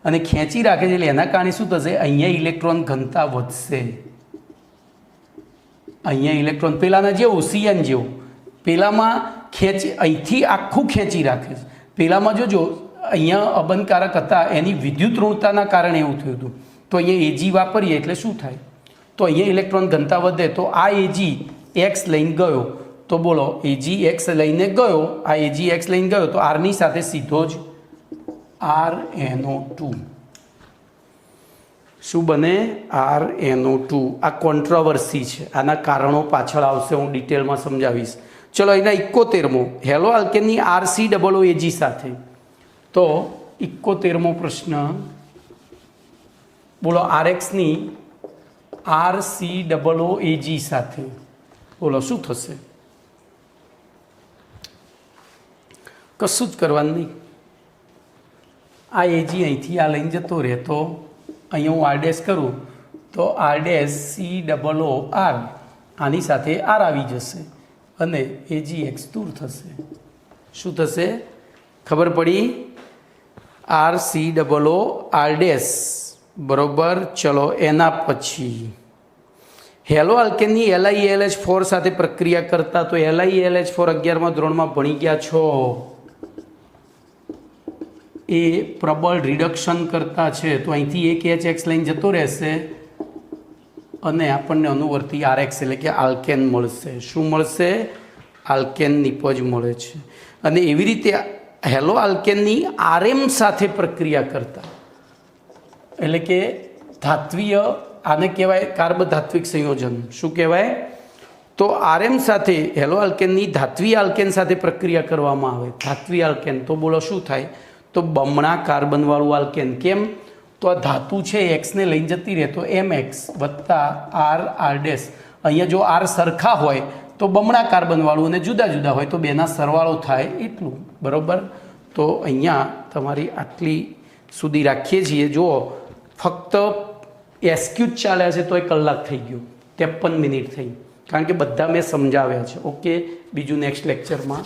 અને ખેંચી રાખે છે એટલે એના કારણે શું થશે? અહીંયા ઇલેક્ટ્રોન ઘનતા વધશે. અહીંયા ઇલેક્ટ્રોન પેલાના જેવું CN જેવું, પેલામાં અહીંથી આખું ખેંચી રાખે છે. પેલામાં જોજો અહીંયા અબંધકારક હતા, એની વિદ્યુત ઋણતાના કારણે એવું થયું હતું. તો અહીંયા Ag વાપરીએ એટલે શું થાય? તો અહીંયા ઇલેક્ટ્રોન ઘનતા વધે, તો આ Ag X લઈને ગયો, તો બોલો Ag X લઈને ગયો, આ Ag X લઈને ગયો તો R ની સાથે સીધો જ RNO2. શું બને? RNO2. આ કોન્ટ્રોવર્સી છે, આના કારણો પાછળ આવશે, હું ડિટેલમાં સમજાવીશ. ચલો એના 71મો હેલો આલ્કેનની RCOOAg સાથે. તો 71મો પ્રશ્ન, બોલો RXની RCOOAg સાથે બોલો શું થશે? કશું જ કરવાનું નહીં. આ Ag અહીંથી આ લઈને જતો રહે, તો અહીંયા હું R' કરું તો R'COOR આની સાથે R આવી જશે અને AgX દૂર થશે. શું થશે? ખબર પડી? RCOOR' બરોબર. ચલો એના પછી હેલો આલ્કેનની LiAlH4 સાથે પ્રક્રિયા કરતા, તો LiAlH4 11મા ધોરણમાં ભણી ગયા છો. એ પ્રબળ રિડક્શન કરતા છે, તો અહીંથી એક HX લઈને જતો રહેશે અને આપણને અનુવર્તી RX એટલે કે આલ્કેન મળશે. શું મળશે? આલ્કેન નિપજ મળે છે. અને એવી રીતે હેલો આલ્કેનની RM સાથે પ્રક્રિયા કરતા, એટલે કે ધાત્વીય, આને કહેવાય કાર્બધાત્વિક સંયોજન. શું કહેવાય? તો RM સાથે હેલો આલ્કેનની ધાત્વીય આલ્કેન સાથે પ્રક્રિયા કરવામાં આવે, ધાત્વીય આલ્કેન, તો બોલો શું થાય? તો બમણા કાર્બનવાળું આલ્કેન. કેમ? તો આ ધાતુ છે એક્સને લઈને જતી રહે, તો MX વત્તા R. અહીંયા જો R સરખા હોય તો બમણા કાર્બનવાળું અને જુદા જુદા હોય તો બેના સરવાળો થાય એટલું. બરાબર. તો અહીંયા તમારી આટલી સુધી રાખીએ છીએ. જુઓ ફક્ત એસક્યુ જ ચાલ્યા છે તો 1 કલાક થઈ ગયો, 53 મિનિટ થઈ, કારણ કે બધા મેં સમજાવ્યા છે. ઓકે, બીજું નેક્સ્ટ લેક્ચરમાં